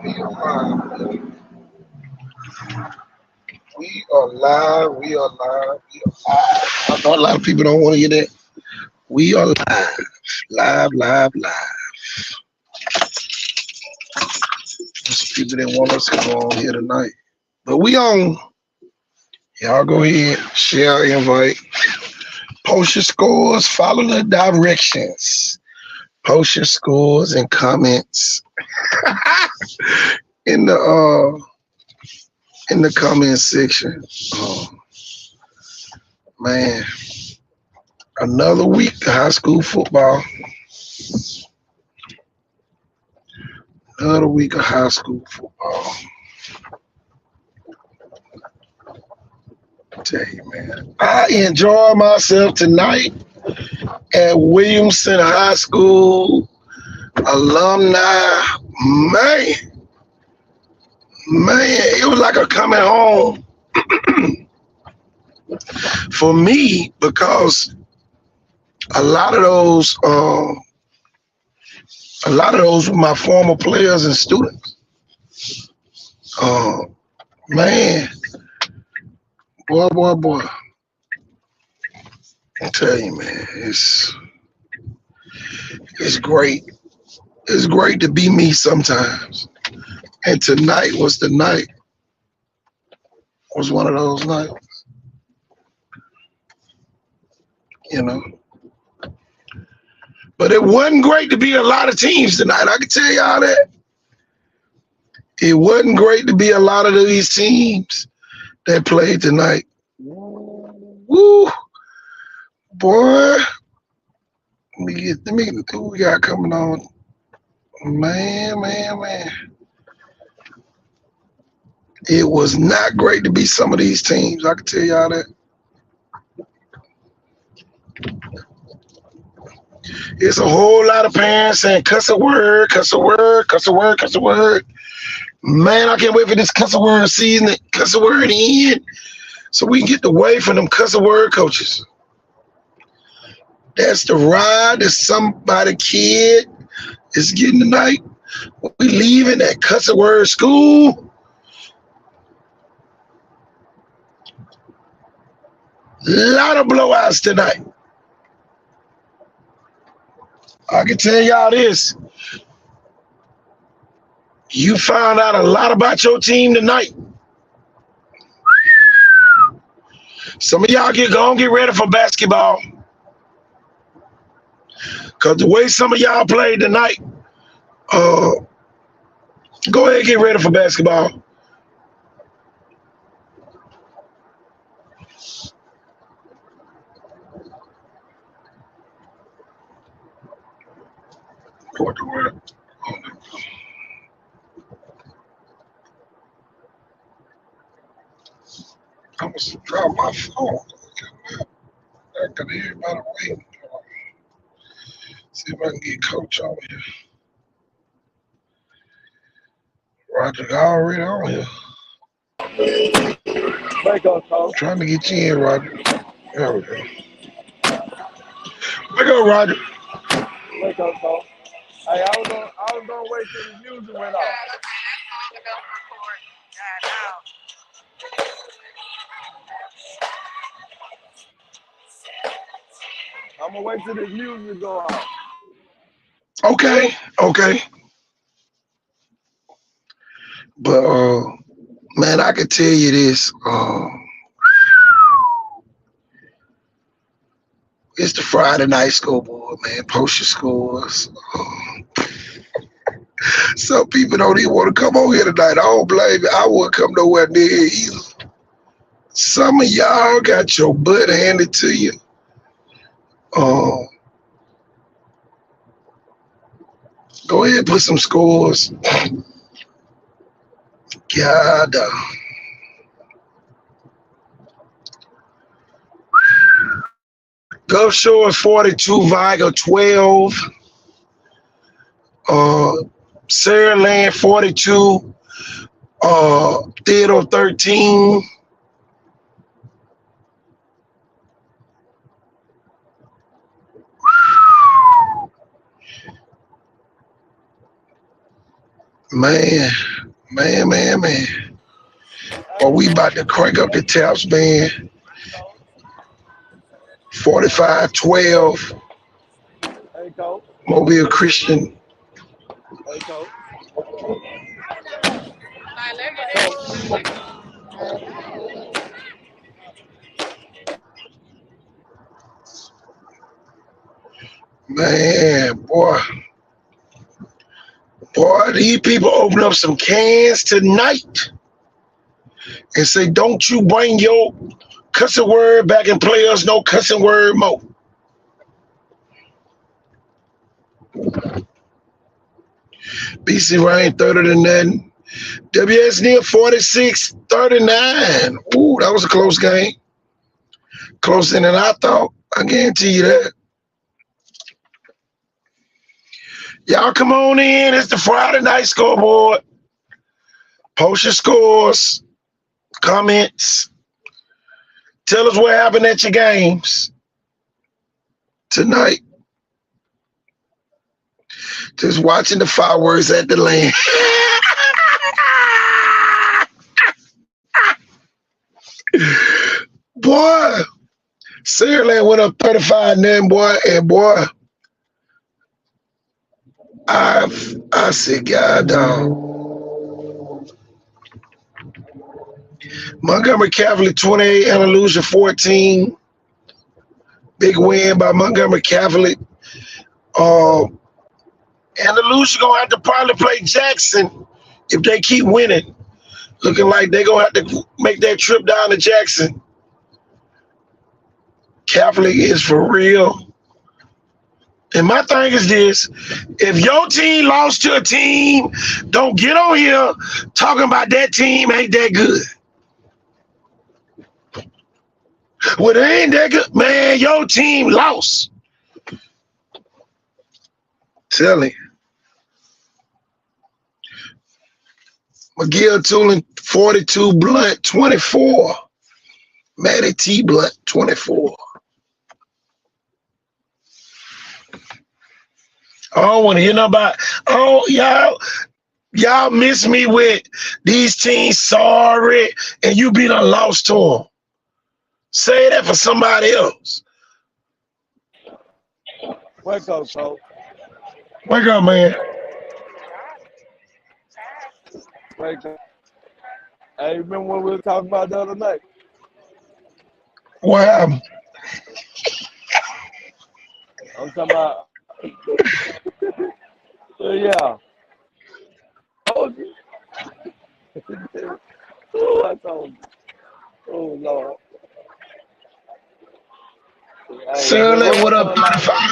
We are live. We are live. We are live. I know a lot of people don't want to hear that. We are live. Live, live, live. There's people that want us to go on here tonight. But we on. Y'all go ahead. Share, invite. Post your scores. Follow the directions. Post your scores and comments in the comment section. Oh, man, another week of high school football. Another week of high school football. I tell you, man, I enjoy myself tonight at Williamson High School. Alumni, man, it was like a coming home for me because a lot of those were my former players and students. Man, boy. I tell you, man, it's great. It's great to be me sometimes. And tonight was the night. Was one of those nights. You know. But it wasn't great to be a lot of teams tonight. I can tell y'all that. It wasn't great to be a lot of these teams that played tonight. Woo. Boy. Let me who we got coming on. Man. It was not great to be some of these teams. I can tell y'all that. It's a whole lot of parents saying cuss a word. Man, I can't wait for this cuss a word season, cuss a word in, so we can get away from them cuss a word coaches. That's the ride that somebody kid is getting tonight. We leaving that cuss a word school. Lot of blowouts tonight. I can tell y'all this. You found out a lot about your team tonight. Some of y'all get ready for basketball. Because the way some of y'all played tonight, go ahead and get ready for basketball. What the word? I must drop my phone. I got everybody waiting. See if I can get Coach on here. Roger already on here. Wake up, Coach. Trying to get you in, Roger. There we go. Wake up, Roger. Wake up, Coach. Hey, I was gonna wait till the music went off. I'm gonna wait till the music go off. Okay. But man, I can tell you this. It's the Friday night scoreboard, man. Post your scores. Some people don't even want to come on here tonight. I don't blame you. I wouldn't come nowhere near here either. Some of y'all got your butt handed to you. Go ahead and put some scores. God. Gulf Shores 42, Vigo 12. Saraland 42, Theodore 13. Man, man. Well, we about to crank up the taps, man. 45-12. Hey, coach. Mobile Christian. Hey, coach. Man, boy, these people open up some cans tonight and say, don't you bring your cussing word back and play us no cussing word more. BC Rain 30 to nothing. WS near 46-39. Ooh, that was a close game. Closer than I thought. I guarantee you that. Y'all come on in. It's the Friday night scoreboard. Post your scores, comments. Tell us what happened at your games tonight. Just watching the fireworks at the land. Boy, Saraland went up 35-0, boy, and boy, I said, God dog. Montgomery Catholic 28, Andalusia 14. Big win by Montgomery Catholic. Andalusia gonna have to probably play Jackson if they keep winning. Looking like they're gonna have to make that trip down to Jackson. Catholic is for real. And my thing is this: if your team lost to a team, don't get on here talking about that team ain't that good. Well, they ain't that good. Man, your team lost. Tell him. McGill Tooling 42, Blunt 24. Matty T Blunt 24. I don't want to hear nothing about. Oh, y'all miss me with these teams sorry and you be done lost to them. Say that for somebody else. Wake up, coach. Wake up, man. Wake up. Hey, remember what we were talking about the other night? What happened? I'm talking about. Yeah. Oh, I told you. Oh, Lord. Saraland went up 35.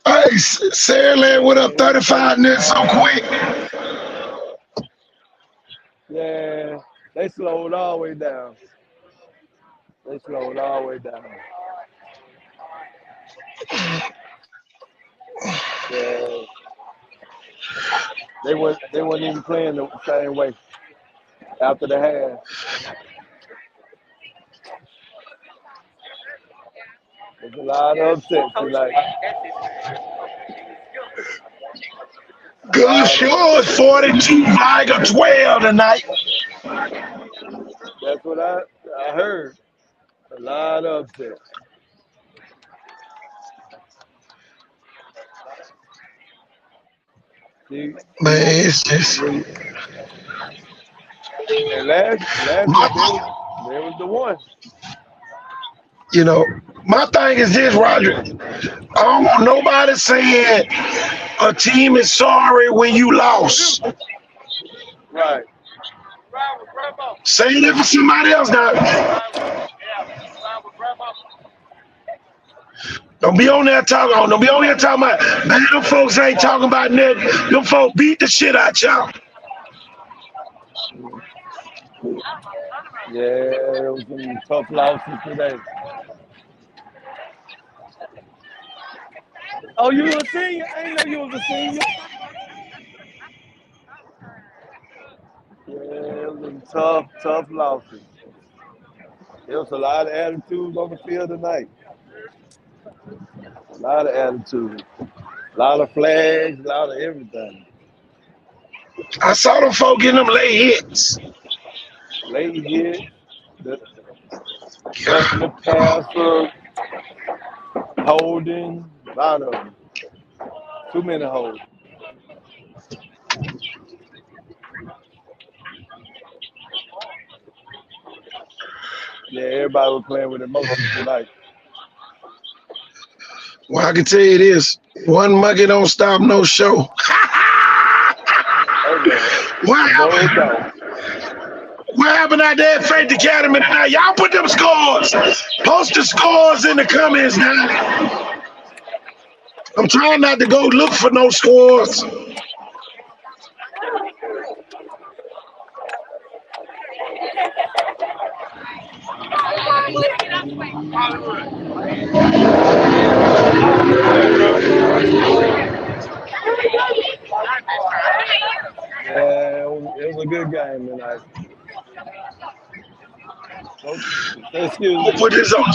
Hey, Saraland went up 35-0 so quick. Yeah, they slowed all the way down. Yeah. They weren't even playing the same way after the half. There's a lot of upsets tonight. Good sure 42, Viger 12 tonight. That's what I heard. A lot of upsets. See, Man, it's just and last year there was the one. you know, my thing is this, Roger. I don't want nobody saying a team is sorry when you lost. Right. Say that for somebody else now. Don't be on there talking. Don't be on here talking about, man, them folks ain't talking about nothing. Them folks beat the shit out y'all. Yeah, there was some tough losses today. Oh, you a senior? I didn't know you was a senior. Yeah, it was a tough losses. There was a lot of attitudes on the field tonight. A lot of attitudes. A lot of flags, a lot of everything. I saw them folk getting them late hits. Late hits, the roughing Yeah. the passer, holding, a lot of them. Too many holds. Yeah, everybody was playing with emotions tonight. Well, I can tell you this: one monkey don't stop no show. Hey man, What no it happened? don't. What happened out there at Faith Academy tonight? Y'all put them scores. Post the scores in the comments now. I'm trying not to go look for no scores. Yeah, it was a good game tonight. Oh, excuse We'll me. put this on.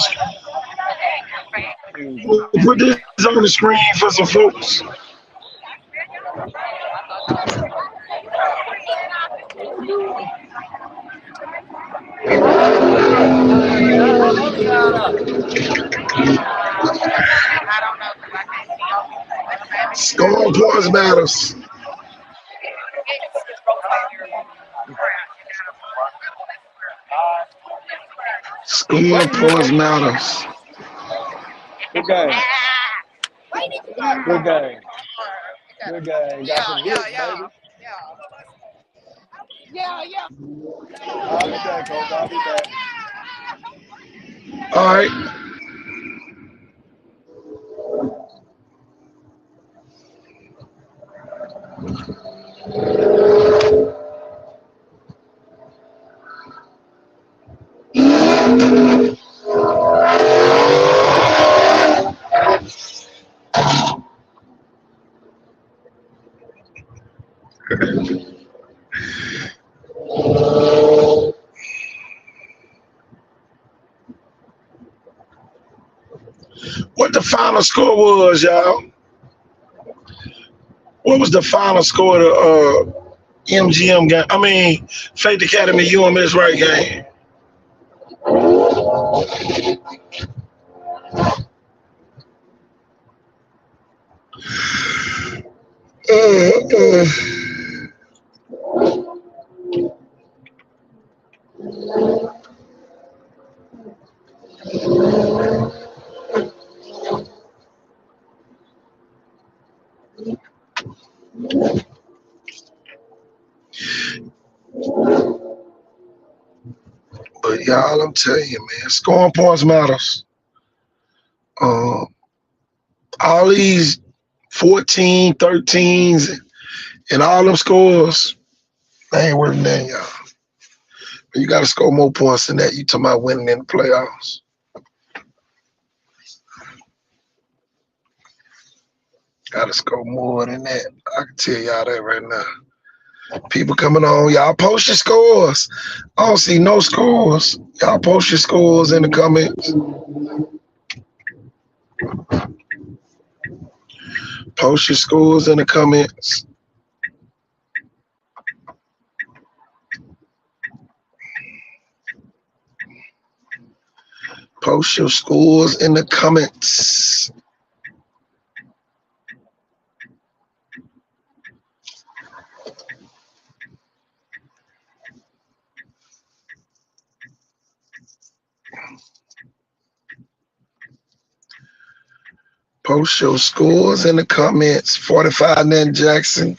Excuse me. We'll put this on the screen for some folks. Scoring points matters. Scoring points matters. Good game. Good game. Good game. Got some hits, baby. I'll be back, coach. I'll be back. All right. What the final score was, y'all? What was the final score of the MGM game? I mean, Faith Academy UMS right game. Uh, uh, but y'all, I'm telling you, man, scoring points matters. Um, all these 14, 13s, and all them scores, they ain't worth nothing, y'all. You got to score more points than that. You talking about winning in the playoffs. Got to score more than that. I can tell y'all that right now. People coming on, y'all post your scores. I don't see no scores. Y'all post your scores in the comments. Post your scores in the comments. Post your scores in the comments. Post your scores in the comments. 45 nothing Jackson.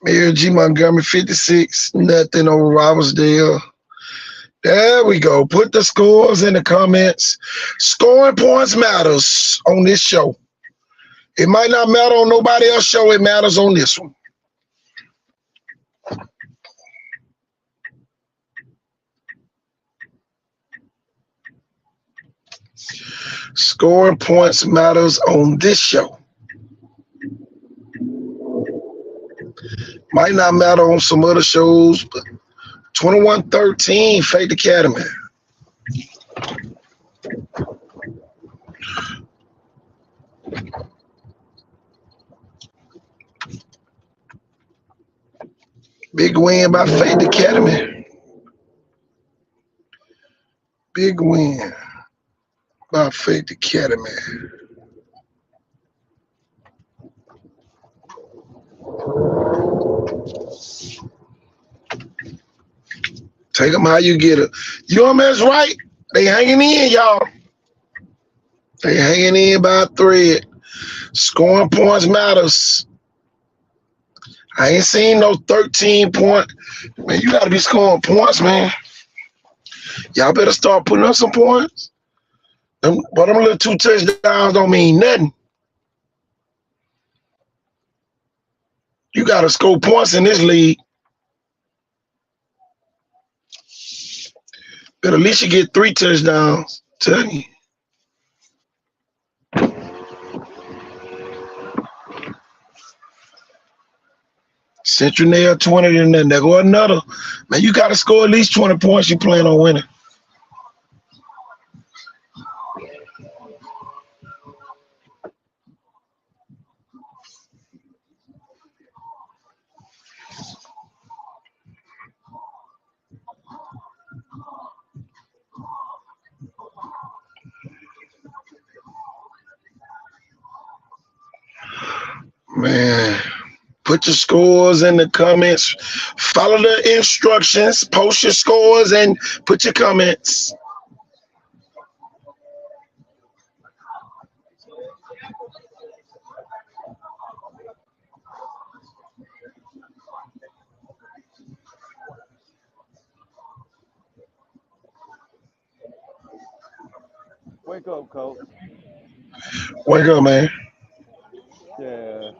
Mayor G. Montgomery 56 nothing over Robertsdale. There we go. Put the scores in the comments. Scoring points matters on this show. It might not matter on nobody else's show. It matters on this one. Scoring points matters on this show. Might not matter on some other shows, but 21-13, Faith Academy. Big win by Faith Academy. Big win by Faith Academy. Take them how you get it. UMS right. They hanging in, y'all. They hanging in by a thread. Scoring points matters. I ain't seen no 13-point. Man, you got to be scoring points, man. Y'all better start putting up some points. But them little 2 touchdowns don't mean nothing. You got to score points in this league. But at least you get 3 touchdowns. Tell you. Central nail 20 and then there go another. Man, you got to score at least 20 points you plan on winning. Man, put your scores in the comments. Follow the instructions. Post your scores and put your comments. Wake up, coach. Wake up, man. Yeah.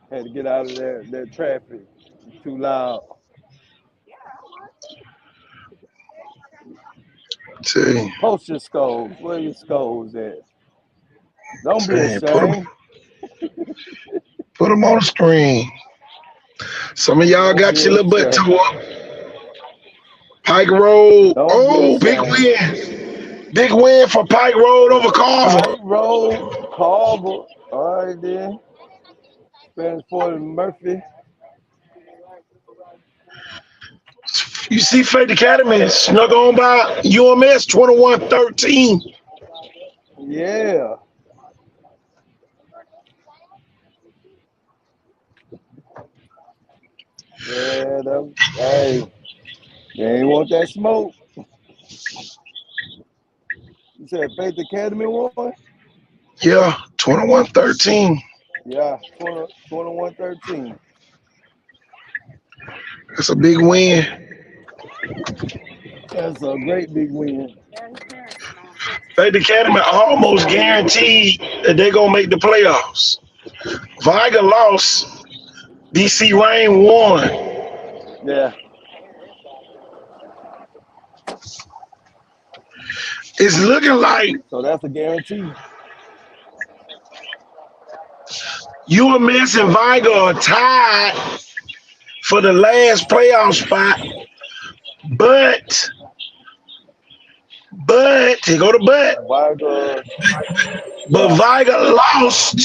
Had to get out of that traffic. It's too loud. See. Post your skulls. Where your skulls at? Don't be Man, ashamed. put them on the screen. Some of y'all got your little butt tore up. Pike Road. Oh, big win. Big win for Pike Road over Carver. Pike Road, Carver. All right, then. Spanish Ford and Murphy. You see Faith Academy snuck on by UMS 21-13. Yeah. Yeah, hey, they ain't want that smoke. You said Faith Academy won? Yeah, 21-13. Yeah, 21-13. That's a big win. That's a great big win. Faith Academy almost guaranteed that they're going to make the playoffs. Viga lost. DC Rain won. Yeah. It's looking like So that's a guarantee. UMS and Viga are tied for the last playoff spot. But here go the but. But Viga lost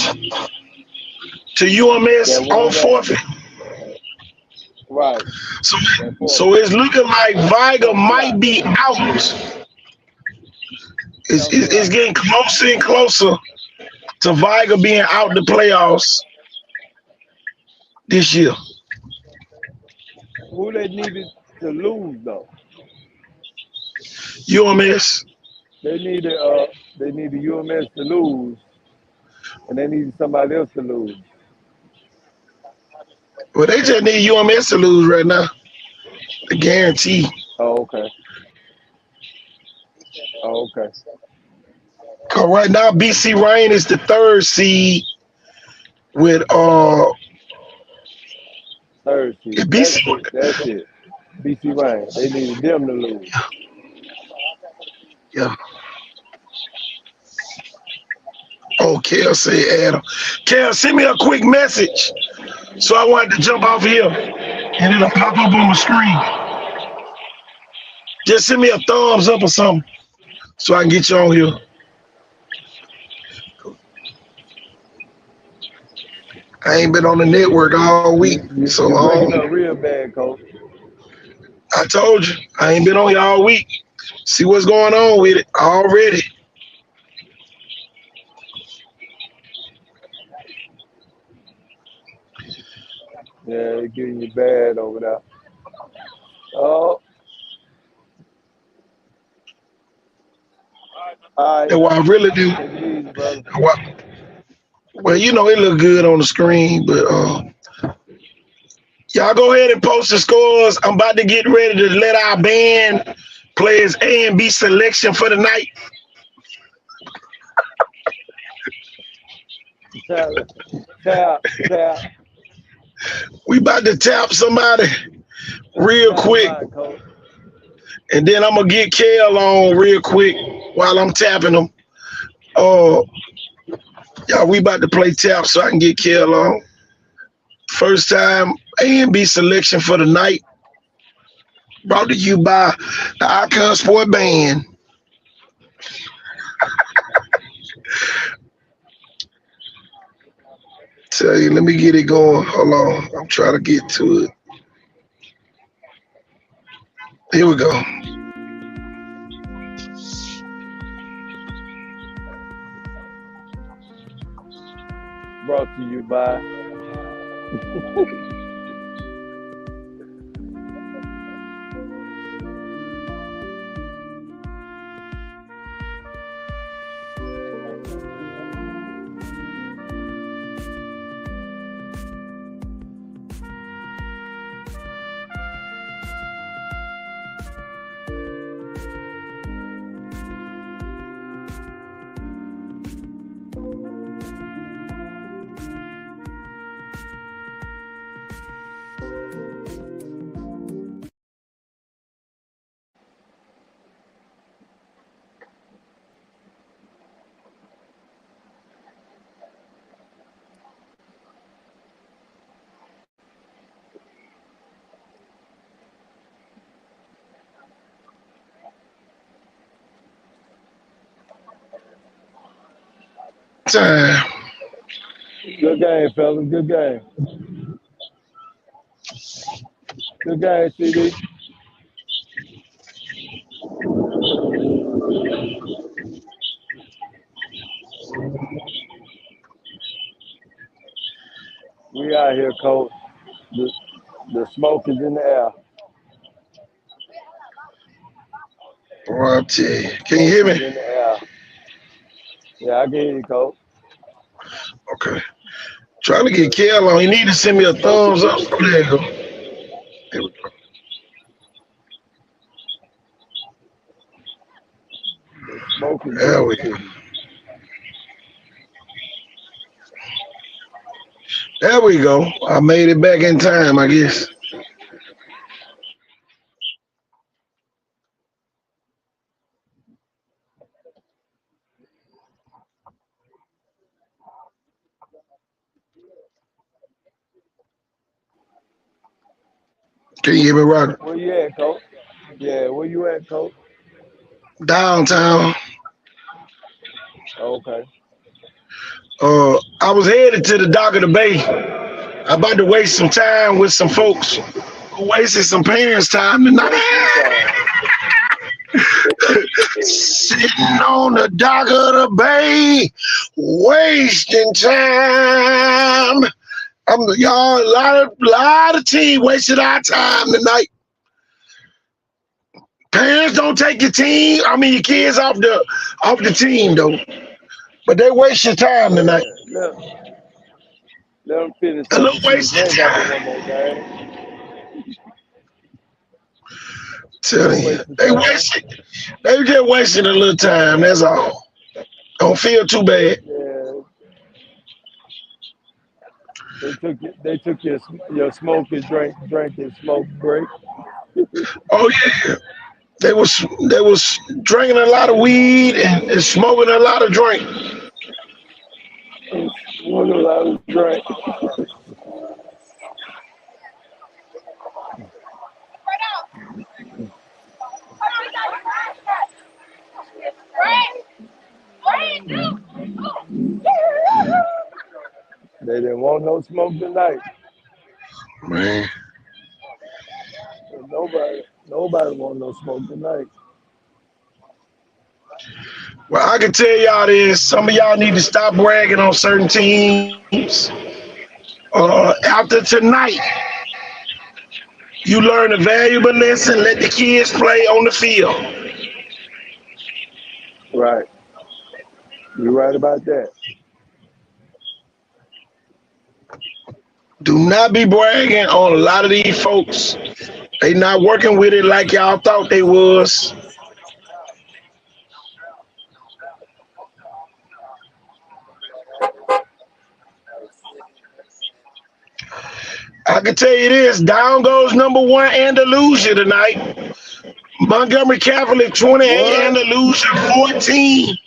to UMS on forfeit. Right. So it's looking like Viga might be out. It's getting closer and closer to Viga being out the playoffs this year. Who they needed to lose though? UMS. They needed UMS to lose, and they needed somebody else to lose. Well, they just need UMS to lose right now. The guarantee. Oh, okay. Cause right now BC Rain is the 3rd seed with third seed. That's it. BC Rain. They needed them to lose. Yeah. Oh, Kel said Adam. Kel, send me a quick message. So I wanted to jump off here. and it'll pop up on my screen. Just send me a thumbs up or something so I can get you on here. I ain't been on the network all week, so You breaking up real bad, Coach. I told you I ain't been on here all week. See what's going on with it already. Yeah, they getting you bad over there. Oh, all right. And what I really do, Take it easy, brother. well, you know, it look good on the screen, but y'all go ahead and post the scores. I'm about to get ready to let our band play its A and B selection for the night. Tap. We about to tap somebody real Tap quick, line, Coach. and then I'm gonna get Kel on real quick while I'm tapping them. Uh, y'all, we about to play tap so I can get Kel on. First time A and B selection for the night. Brought to you by the Icon Sport Band. Tell you, let me get it going. Hold on. I'm trying to get to it. Here we go. Brought to you by. Time. Good game, fellas. Good game. Good game, CD. We out here, Coach. The smoke is in the air. Boy, I tell you. Can you Smoke hear is me? in the air. Yeah, I can hear you, Coach. Okay. Trying to get Kel on. You need to send me a thumbs up. Oh, there you go. There we go. The smoke is in There the we go. city. There we go. I made it back in time, I guess. Can you hear me, Roger? Where you at, Coach? Yeah, where you at, Coach? Downtown. Okay. I was headed to the dock of the bay. I'm about to waste some time with some folks who wasted some parents' time tonight. Sitting on the dock of the bay, wasting time. Y'all, a lot of team wasted our time tonight. Parents don't take your team. I mean your kids off the team though. But they waste your time tonight. Let them finish A little second shift. waste They of ain't got but time. one more game. Telling Little you, waste of they time. wasted. They just wasting a little time. That's all. Don't feel too bad. Yeah. They took your smoke and drink and smoke break. Oh yeah, they was drinking a lot of weed and smoking a lot of drink. Smoke a lot of drink. want no smoke tonight. Man. Nobody want no smoke tonight. Well, I can tell y'all this. Some of y'all need to stop bragging on certain teams. After tonight, you learn a valuable lesson. Let the kids play on the field. Right. You're right about that. Do not be bragging on a lot of these folks. They not working with it like y'all thought they was. I can tell you this, down goes number one Andalusia tonight. Montgomery Catholic 28, What? Andalusia 14.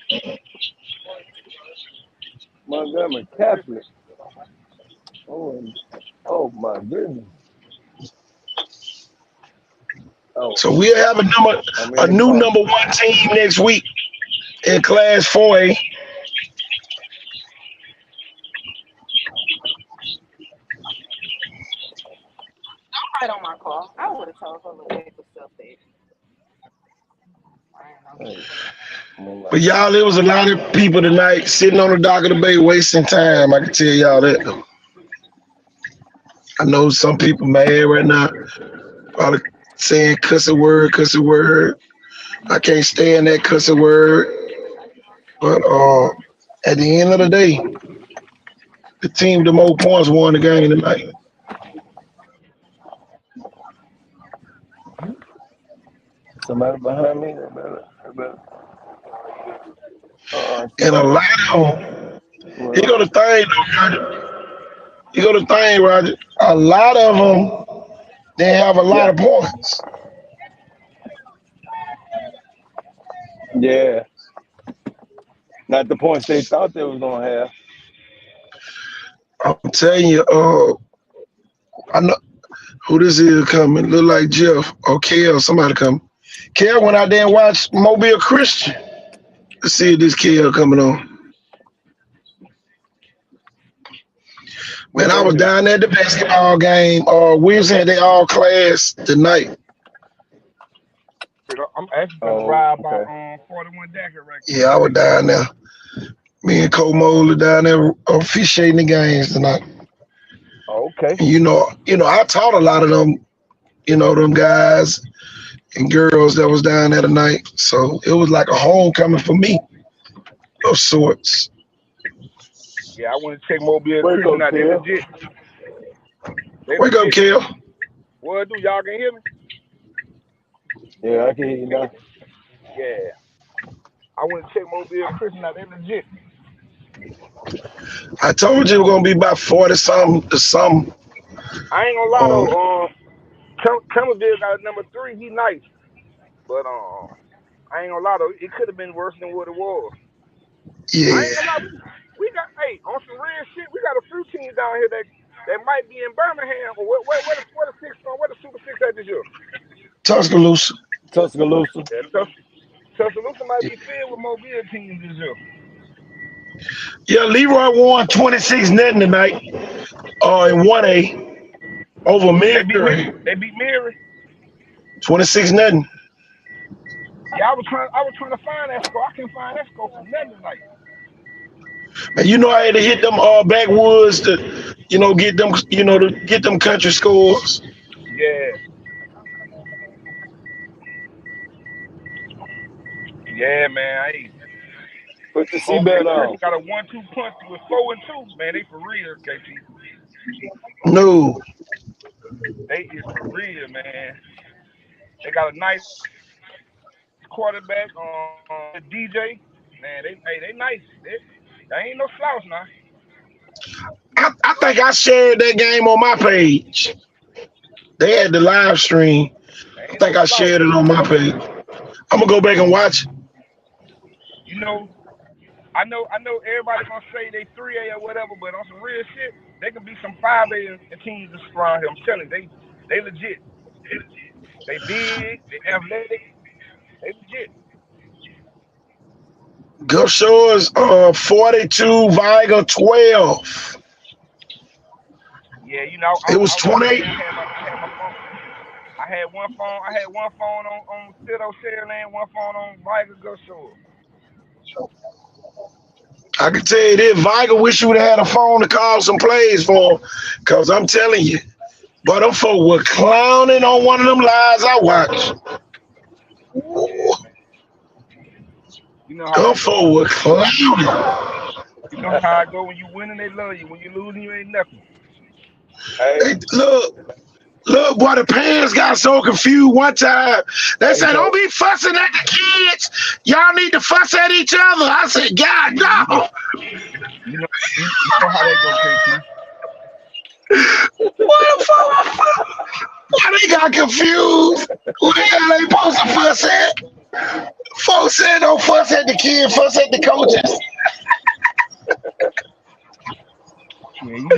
Montgomery Catholic. Oh, oh my goodness. Oh, So we'll have I'm a in the new box. number one team next week in Class 4A. Right on my car. I would have told her little nigga stuff that. I ain't know. Hey, I'm in my But y'all, there was a lot of people tonight sitting on the dock of the bay wasting time. I can tell y'all that though. I know some people mad right now, probably saying cuss a word, cuss a word. I can't stand that cuss a word. But at the end of the day, the team with the most points won the game tonight. somebody behind me. And a Somebody. lot of them, you Well, go to thing, though, Roger. You go to thing, Roger. A lot of them, they have a lot yeah, of points. yeah. Not the points they thought they was gonna have. I'm telling you, I know who this is coming. Look like Jeff or Kel, somebody coming. Kel went out there and watched Mobile Christian. Let's see if this Kel coming on. What Man, I they was do? down at the basketball game. Wednesday, they all class tonight. I'm actually gonna Oh, ride by okay. 41 Decker right quick. Yeah, I was down there. Me and Cole Mosley down there officiating the games tonight. Oh, okay. And I taught a lot of them, them guys and girls that was down there tonight. So it was like a homecoming for me of sorts. Yeah, I want to check Mobile Wake Christian up, out. They Kel. legit. They Wake up, legit. Kel. What do y'all can hear me? Yeah, I can hear you now. Yeah. I want to check Mobile Christian out. They legit. I told you it was gonna be about 40 something to something. I ain't gonna lie Um, though. Camerville got a number 3. He nice, but I ain't gonna lie though. It could have been worse than what it was. I ain't yeah. gonna lie. We got on some real shit. We got a few teams down here that might be in Birmingham. Or where the Super Six at this year? Tuscaloosa. Tuscaloosa. Yeah, Tuscaloosa might Yeah, be filled with Mobile teams this year. yeah, Leroy won 26 nothing tonight. In 1A over Mary. They beat Mary. 26 nothing. Yeah, I was trying to find that score. I couldn't find that score for nothing tonight. And I had to hit them backwoods to, get them, to get them country scores. Yeah, yeah, man. Put your Mobile seatbelt Christian on. got a 1-2 punch with 4-2. Man, they for real, KT. No. They is for real, man. They got a nice quarterback on DJ. Man, they nice. They ain't no slouch now. I think I shared that game on my page. They had the live stream. They I ain't no think I slouch. shared it on my page. I'm gonna go back and watch it. You know, I know everybody gonna say they 3A or whatever, but on some real shit, they could be some 5A teams around here. I'm telling you, they legit. They big, they athletic, they legit. Gulf Shores 42, Viga 12. Yeah, you know, It was I was out 28. there. I had my phone. I had one phone. I had one phone on Fiddle Sherland, one phone on Viger Gushaw. I can tell you this, Viger wish you would have had a phone to call some plays for him. Cause I'm telling you, but them folk were clowning on one of them lives I watched. Yeah, Ooh, man. You know how them that go. folk were clowning. You know how it go. When you winning, they love you. When you losing, you ain't nothing. Hey, They, look, boy, the parents got so confused one time. They hey, said, don't be fussing at the kids. Y'all need to fuss at each other. I said, God, no. You know, you know how that go, KT. What the fuck? Why they got confused? Who the hell they supposed to fuss at? Folks said don't fuss at the kids, fuss at the coaches. Yeah, you,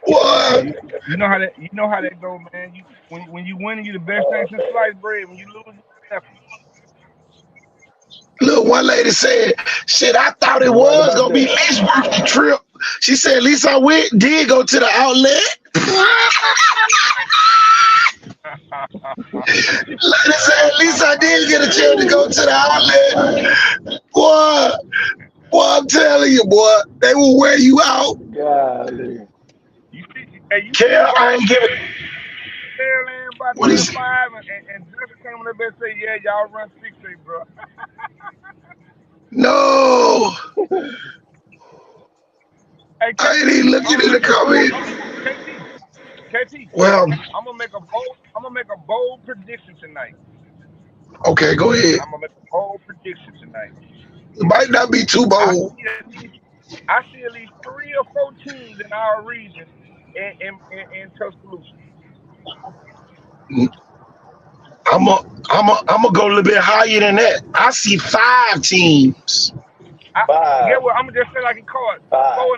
What? you know how that. You know how that go, man. You when you winning, you the best thing since sliced bread. When you losing, you nothing. Look, one lady said, shit, I thought it you right was about gonna be that. least worth the trip. She said, at least I did go to the outlet. Lady said, at least I did get a chance to go to the outlet. Boy, I'm telling you, boy, they will wear you out. Golly. You see Care, I Viger ain't giving. Sherland by What is 35, and Justin came on the bed and say, yeah, y'all run 6A, bro. no? Hey, I ain't KT, even looking I'm gonna in the make a bold. comment. KT. Well, I'm gonna make a bold prediction tonight. okay, go ahead. I'm gonna make a bold prediction tonight. It might not be too I bold. see at least, I see at least 3 or 4 teams in our region in Tuscaloosa. I'm gonna go a little bit higher than that. I see 5 teams. I Five. get what I'm gonna just say like he called Five.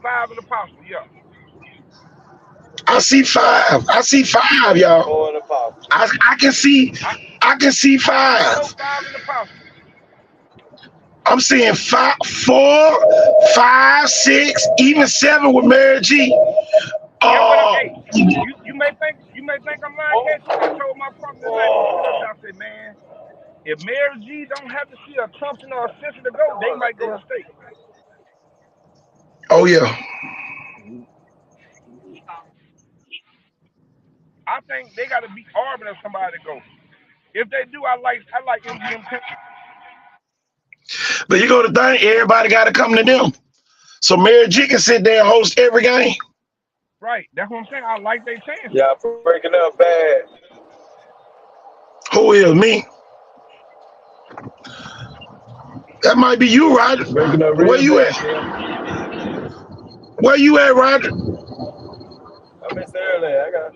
5 in the possible. Yeah, I see 5. I see 5, y'all. 4 in the possible. I can see. I I can see I know 5. 5 in the possible. I'm seeing 5, 4, 5, 6, even 7 with Mary G. Get what I'm. Uh, Hey, you may think I'm lying, KT. I told my partner tonight when we put up Oh, there. I said, man, if Mary G don't have to see a Thompson or a Simpson to go, they might go to state. oh yeah. I think they got to beat Auburn or somebody to go. If they do, I like MGM. But you go to think everybody got to come to them. So Mary G can sit there and host every game. Right, that's what I'm saying. I like their chances. y'all breaking up bad. Who is me? That might be you, Roger. Breaking up Where real you bad, at? Kim. Where you at, Roger? I'm in Saraland.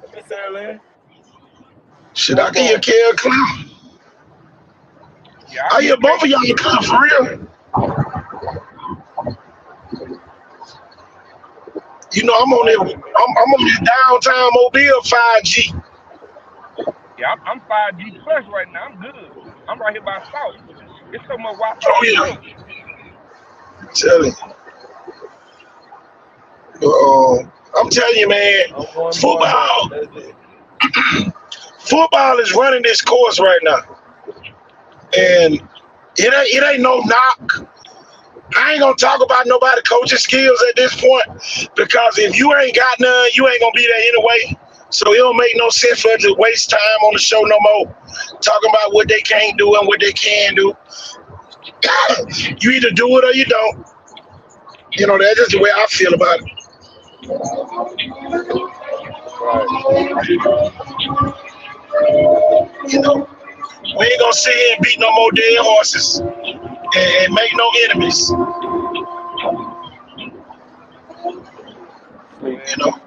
I'm in Saraland. Shit, I can hear Scoreboard. Kel clown. Yeah, I I can hear hear both of y'all KT. clown for real. You know, I'm Might be me. on this downtown Mobile 5G. Yeah, I'm 5G plus right now. I'm good. I'm right here by South. It's so much Wi-Fi Oh on the yeah, road. telling. I'm telling you, man. I'm one more down. Football, That's it. football is running this course right now, and it ain't no knock. I ain't gonna talk about nobody coaching skills at this point because if you ain't got none, you ain't gonna be there anyway. So it don't make no sense for us to waste time on the show no more. Talking about what they can't do and what they can do. You either do it or you don't. You know, that's just the way I feel about it. Right. You know, we ain't gonna sit here and beat no more dead horses and make no enemies. Sleep. You know.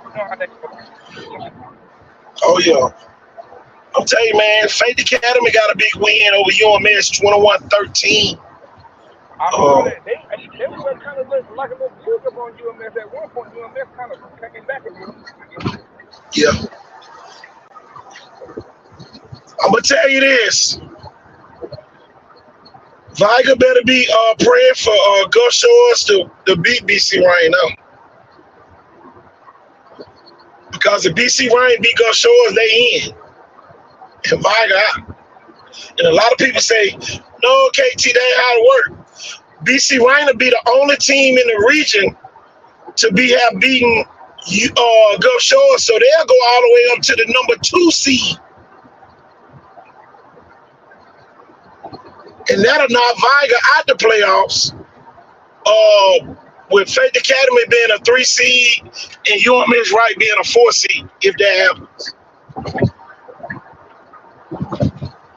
You know how that goes. Oh yeah. I'm telling you, man, Faith Academy got a big win over UMS 21-13. I saw that they were kind of like a little push up on UMS at one point. UMS kind of came back a little. Yeah. I'm gonna tell you this. Viger better be praying for Gulf Shores to beat BC Ryan now. Because if BC Ryan beat Gulf Shores, they in. And Viger out. And a lot of people say, no, KT, that ain't how it work. BC Ryan will be the only team in the region to have beaten Gulf Shores, so they'll go all the way up to the number 2 seed. And that'll knock Viger out the playoffs. With Faith Academy being a 3 seed and UMS Wright being a 4 seed, if that happens.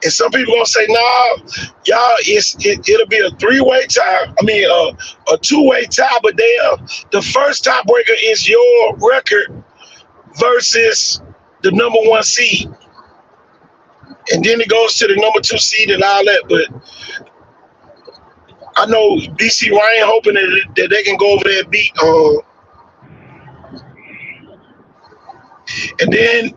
And some people gonna say, "Nah, y'all, it'll be a 3-way tie. I mean, a 2-way tie, but the first tiebreaker is your record versus the number 1 seed, and then it goes to the number 2 seed and all that." But I know BC Ryan hoping that they can go over there and beat. And then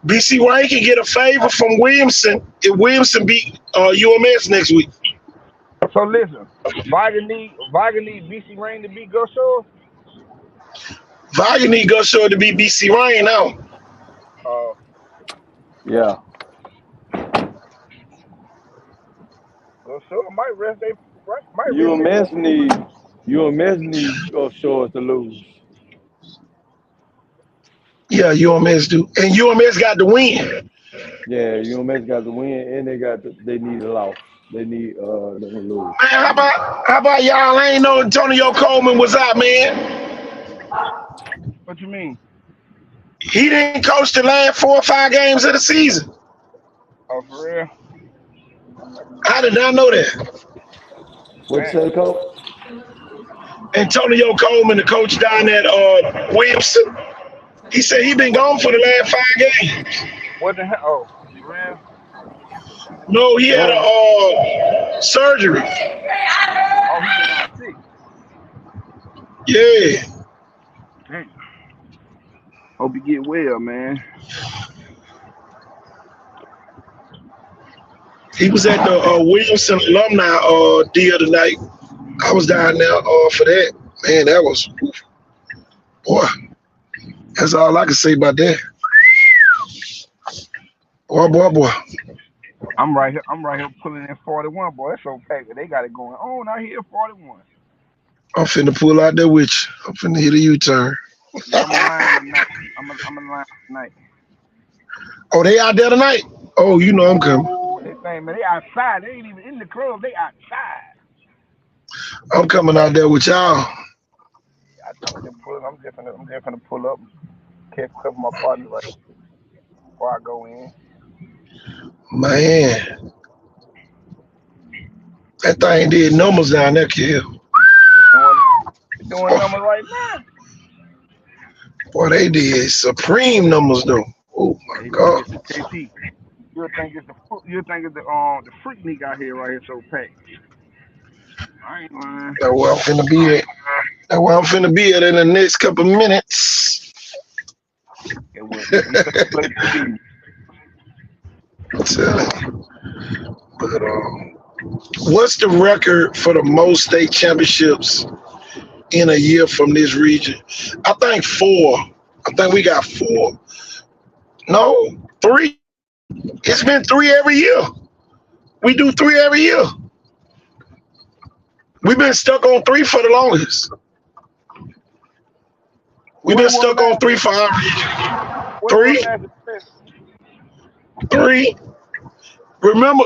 BC Ryan can get a favor from Williamson if Williamson beat UMS next week. So listen, Viger need BC Ryan to beat Gulf Shores. Viger need Gulf Shores to beat BC Ryan now. Yeah. Gulf Shores might rest they. UMS need Gulf Shores to lose. Yeah, UMS do, and UMS got the win. Yeah, UMS got the win, and they need a loss. They need them to lose. Man, how about y'all? I ain't know Antonio Coleman was out, man. What you mean? He didn't coach the last 4 or 5 games of the season. Oh, for real? I did not know that. What'd you say, Coach? Antonio Coleman, the coach down at Williamson, he said he been gone for the last 5 games. What the hell? Oh, for real? No, he had a surgery. Oh, he been sick. Yeah. Dang. Hope you get well, man. He was at the Williamson alumni deal tonight. I was down there for that. Man, that was, boy, that's all I can say about that. Boy. I'm right here pulling in 41, boy. That's so packed. They got it going on out here, 41. I'm finna pull out there with you. I'm finna hit a U-turn. Yeah, I'm in line tonight. Oh, they out there tonight? Oh, you know I'm coming. They think, man, they outside. They ain't even in the club. They outside. I'm coming out there with y'all. I'm just gonna pull up, catch a couple of my partners right before I go in. Man, that thing did numbers down there, kid. Doing numbers right now. Boy, they did supreme numbers though. Oh my God. KT. You'll think it's the freak league out here right here so packed. I ain't lying. That's where I'm finna be at. That's where I'm finna be at in the next couple minutes. It was a place to be. I'm telling you. But what's the record for the most state championships in a year from this region? I think 4. I think we got 4. No, 3. It's been 3 every year. We do 3 every year. We've been stuck on 3 for the longest. We've been stuck on 3 for our region. 3. Remember,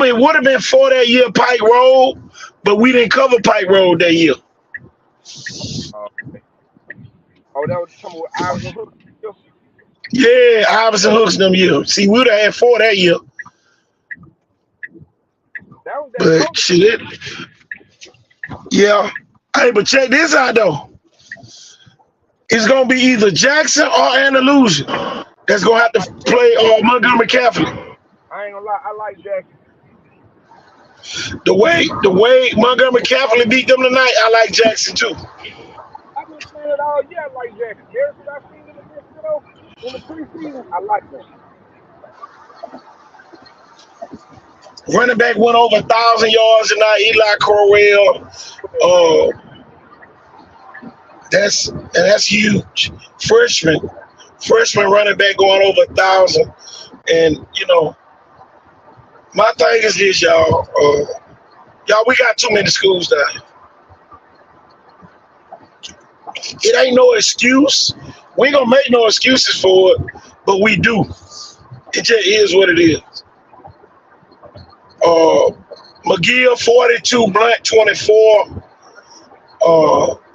it would have been 4 that year, Pike Road, but we didn't cover Pike Road that year. Oh, that was something with Iverson Hooks. Yeah, Iverson Hooks them year. See, we would have had 4 that year. But shit, yeah. Hey, but check this out though. It's gonna be either Jackson or Andalusia that's gonna have to play Montgomery Catholic. I ain't gonna lie, I like Jackson. The way Montgomery Catholic beat them tonight, I like Jackson too. I've been saying it all year. I like Jackson. Ever since I've seen them in the preseason, I like them. Running back went over 1,000 yards tonight. Eli Corwell. That's huge. Freshman running back going over 1,000. And my thing is this, y'all. Y'all, we got too many schools down here. It ain't no excuse. We ain't gonna make no excuses for it, but we do. It just is what it is. McGill 42, Blunt 24.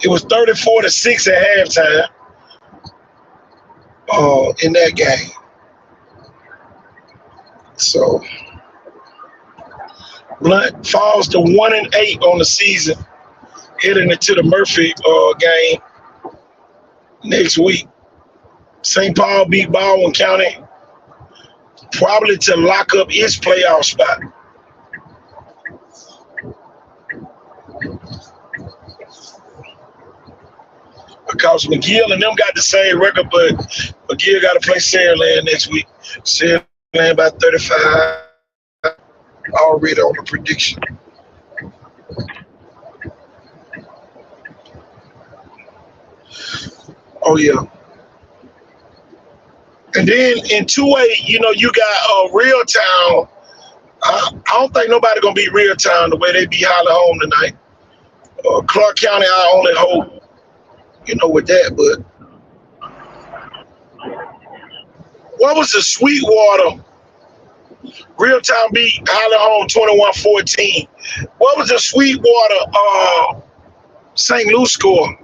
It was 34-6 at halftime. In that game. So Blunt falls to 1-8 on the season, heading into the Murphy game next week. St. Paul beat Baldwin County, probably to lock up its playoff spot. Because McGill and them got the same record, but McGill got to play Saraland next week. Saraland by 35. Already on the prediction. Oh, yeah. And then in 2A, you got Real Town. I don't think nobody going to beat Real Town the way they beat Holly Home tonight. Clark County, I only hope, with that. But what was the Sweetwater? Real Town beat Holly Home 21-14. What was the Sweetwater St. Louis score?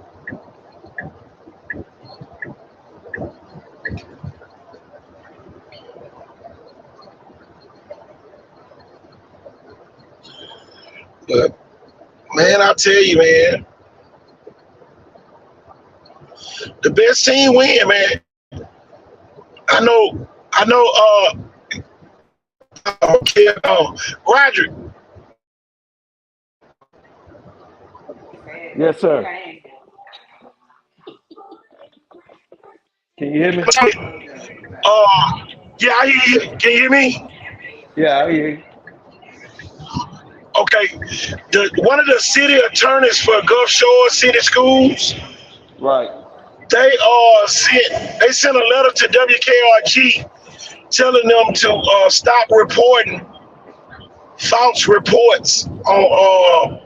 But man, I tell you, man, the best team win, man. I know. Okay, Roger. Yes, sir. Can you hear me? Yeah, I hear you. Can you hear me? Yeah, I hear you. Okay. One of the city attorneys for Gulf Shores City Schools. Right. They sent a letter to WKRG telling them to stop reporting false reports on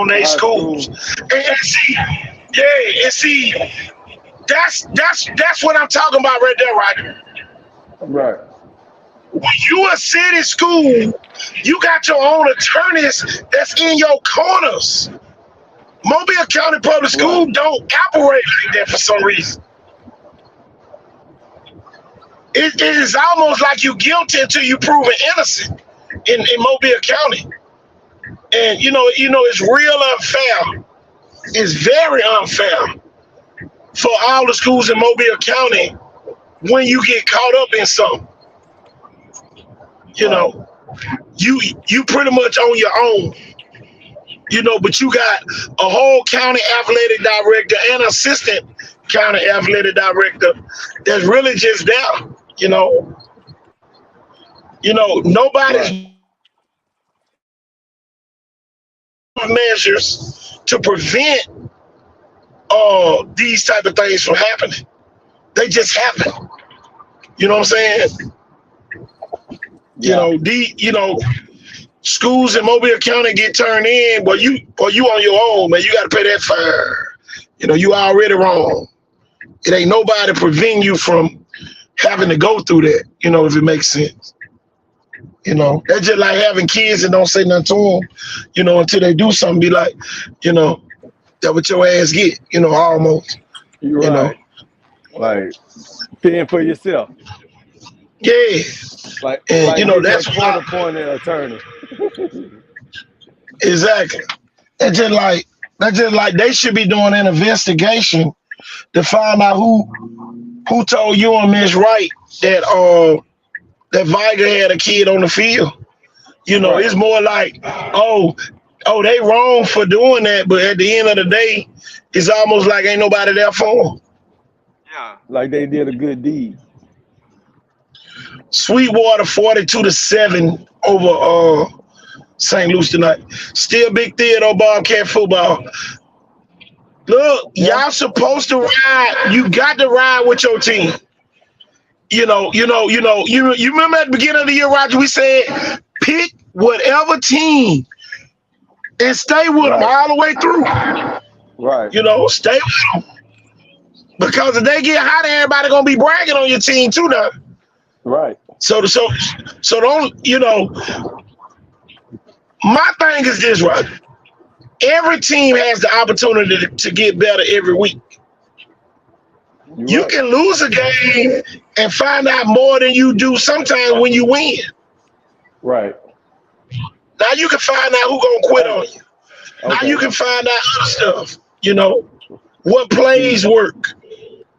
their schools. And see, that's what I'm talking about right there, Roger. Right. When you a city school, you got your own attorneys that's in your corners. Mobile County Public School don't operate like that for some reason. It is almost like you guilty until you proven innocent in Mobile County. And it's real unfair. It's very unfair for all the schools in Mobile County when you get caught up in something. You pretty much on your own. But you got a whole county athletic director and assistant county athletic director that's really just there. Nobody's measures to prevent these type of things from happening. They just happen. You know what I'm saying? Schools in Mobile County get turned in, but you on your own, man. You got to pay that fine. You already wrong. It ain't nobody preventing you from having to go through that, if it makes sense. That's just like having kids and don't say nothing to them, until they do something, be like, that what your ass get, almost. Right. Like paying for yourself. Yeah. And that's why appointed attorney. Exactly. That's just like they should be doing an investigation to find out who told you and Miss Wright that that Viger had a kid on the field. It's more like, they wrong for doing that, but at the end of the day, it's almost like ain't nobody there for them. Yeah. Like they did a good deed. Sweetwater 42-7 over St. Louis tonight. Still big theater Bobcat football. Look, Yeah. y'all supposed to ride. You got to ride with your team. You remember at the beginning of the year, Roger, we said pick whatever team and stay with them Right. all the way through. Right. Stay with them. Because if they get hot, everybody gonna be bragging on your team too now. Right. So don't, my thing is this, right? Every team has the opportunity to get better every week. You Right. can lose a game and find out more than you do sometimes when you win. Right. Now you can find out who gonna quit on you. Now Okay. you can find out other stuff. What plays work.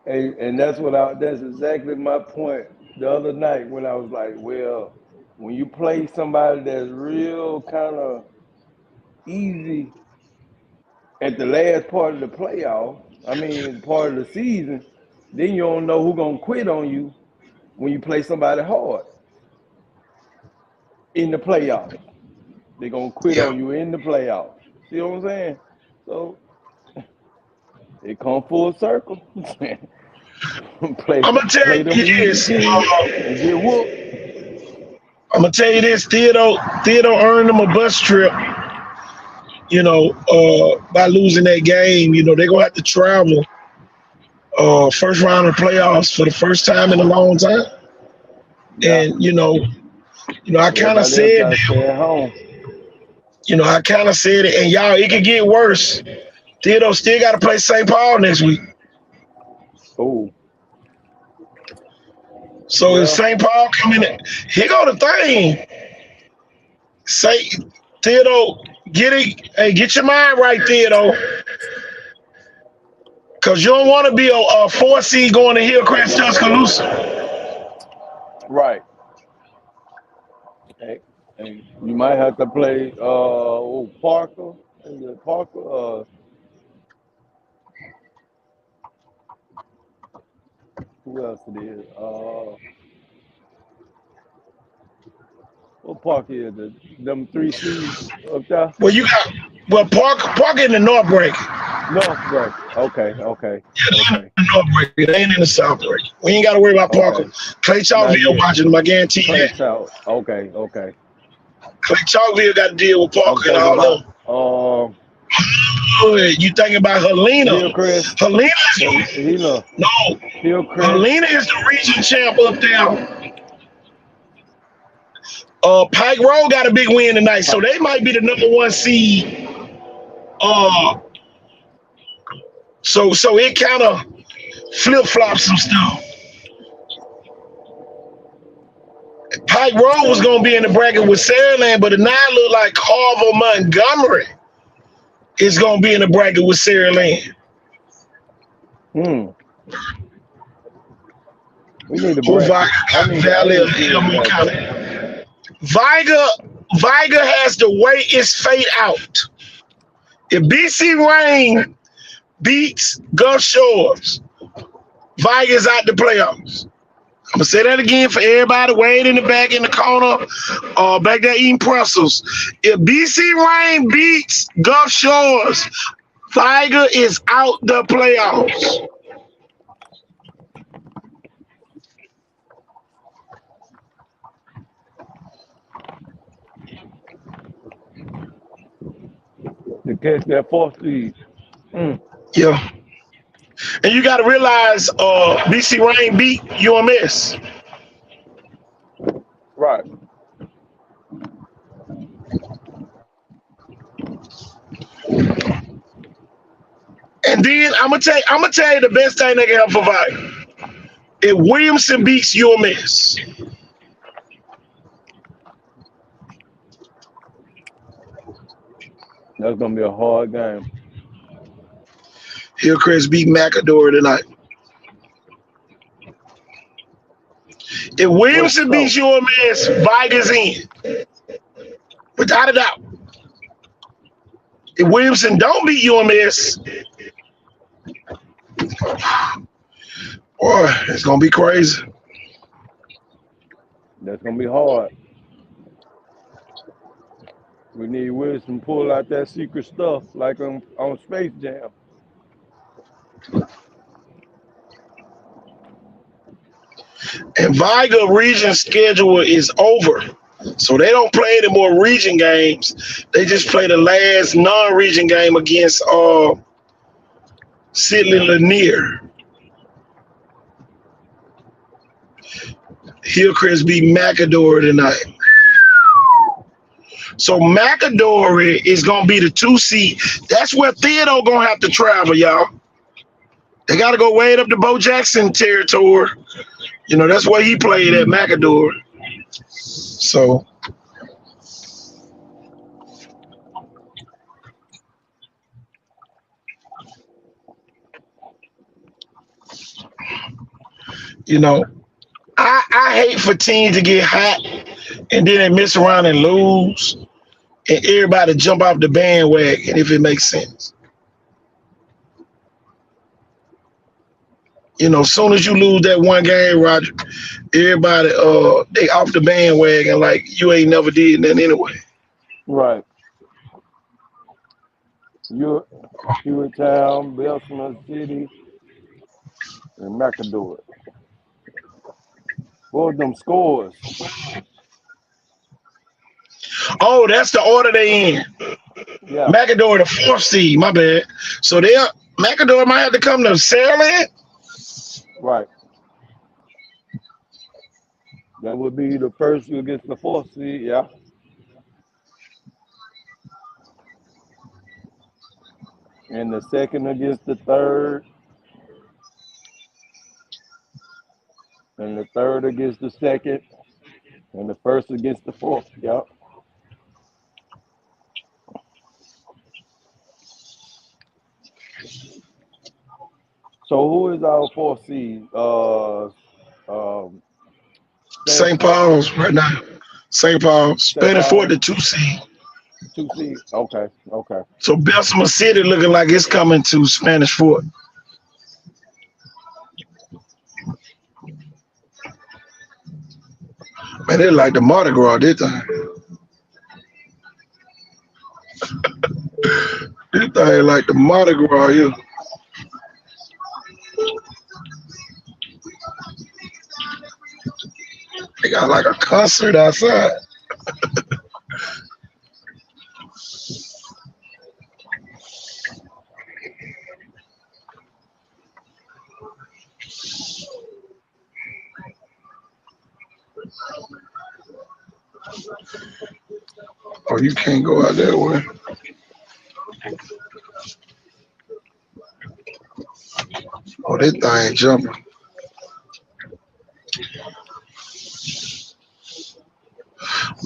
And that's exactly my point the other night when I was like, well, when you play somebody that's real kind of easy at the last part of the playoff, part of the season, then you don't know who's gonna quit on you when you play somebody hard in the playoffs. They're gonna quit Yeah. on you in the playoffs. See what I'm saying? So it come full circle. play I'm gonna tell them you easy this. teams and get whooped. I'm gonna tell you this. Theodore earned them a bus trip. By losing that game, they're gonna have to travel. First round of playoffs for the first time in a long time. Yeah. And I kind of Everybody else said gotta stay at home. I kind of said it, and y'all, it could get worse. Theodore still got to play St. Paul next week. Oh. So if Well, St. Paul come in, here go the thing. Say, Theodore, get your mind right, Theodore. Because you don't want to be a 4 seed going to Hillcrest, Tuscaloosa. right. Hey, you might have to play Parker. Is it Parker? Who else it is? What Parker is it? Them 3 C's up there? Well, Parker in the North break. North break. Okay. North break. It ain't in the South break. We ain't got to worry about Parker. Okay. Clay Chalkville watching them, I guarantee you that. Okay. Clay Chalkville got to deal with Parker and all them. You thinking about Helena? Hillcrest. Helena is the region champ up there. Pike Road got a big win tonight, so they might be the number 1 seed. So it kind of flip flops some stuff. Pike Road was gonna be in the bracket with Saraland, but it now look like Carver Montgomery is gonna be in the bracket with Saraland. We need a bracket. Viger has to wait its fate out. If BC Rain beats Gulf Shores, Viger's out the playoffs. I'm gonna say that again for everybody way in the back in the corner, back there eating pretzels. If BC Rain beats Gulf Shores, Viger is out the playoffs. To catch that 4th seed. Yeah. And you got to realize BC Rain beat UMS. Right. And then I'm gonna tell you the best thing they can help provide. If Williamson beats UMS, That's gonna be a hard game. Hillcrest beat McAdoo tonight. If Williamson beats UMS, Viger's in. Without a doubt. If Williamson don't beat UMS, boy, it's gonna be crazy. That's gonna be hard. We need Wilson to pull out that secret stuff like on Space Jam. And Viga region schedule is over. So they don't play any more region games. They just play the last non-region game against Sidley Lanier. Hillcrest beat McAdory tonight. So McAdory is gonna be the 2 seed. That's where Theodore gonna have to travel, y'all. They gotta go way up to Bo Jackson territory. You know, that's where he played at McAdory. So you know, I hate for teams to get hot and then they mess around and lose and everybody jump off the bandwagon if it makes sense. You know, as soon as you lose that one game, Roger, everybody they off the bandwagon like you ain't never did nothing anyway. Right. Town, Bessemer City, and McAdory. What were them scores? Oh, that's the order they in. Yeah. McAdory the 4th seed, my bad. So McAdory might have to come to Saraland. Right. That would be the first against the 4th seed, yeah. And the second against the 3rd. And the 3rd against the 2nd. And the 1st against the 4th, yep. So who is our 4th seed? St. Paul's right now. St. Paul's. Spanning Fort the 2 seed. 2 seed. Okay. So Bessemer City looking like it's coming to Spanish Fort. Man, they like the Mardi Gras, this thing. This thing like the Mardi Gras here. They got like a concert outside. Oh, you can't go out that way. Oh, this thing jumping.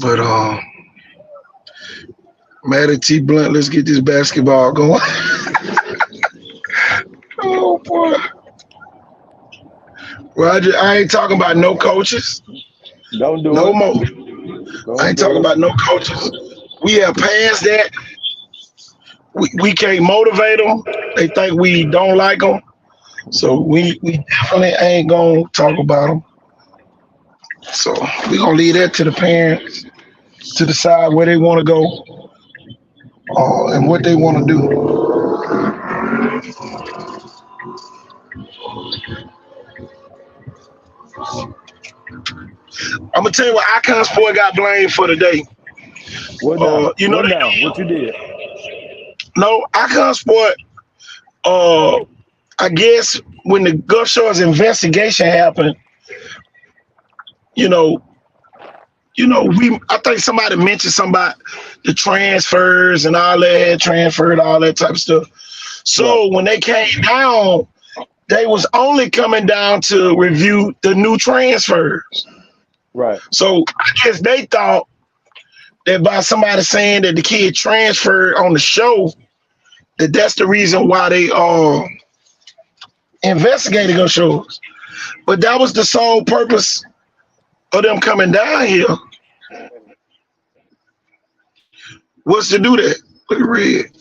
But Matty T. Blunt, let's get this basketball going. Oh boy. Roger, I ain't talking about no coaches. Don't do no it. more. I ain't talking about no coaches. We have passed that. We can't motivate them. They think we don't like them. So we definitely ain't going to talk about them. So we're going to leave that to the parents to decide where they want to go and what they want to do. I'm going to tell you what Icon Sport got blamed for today. What now? You know what now? What you did? No, Icon Sport, I guess when the Gulf Shores investigation happened, I think somebody mentioned something about the transfers and all that, had transferred, all that type of stuff. So when they came down, they was only coming down to review the new transfers. Right. So I guess they thought that by somebody saying that the kid transferred on the show, that's the reason why they investigated Gulf Shores. But that was the sole purpose of them coming down here. Was to do that. Look at red.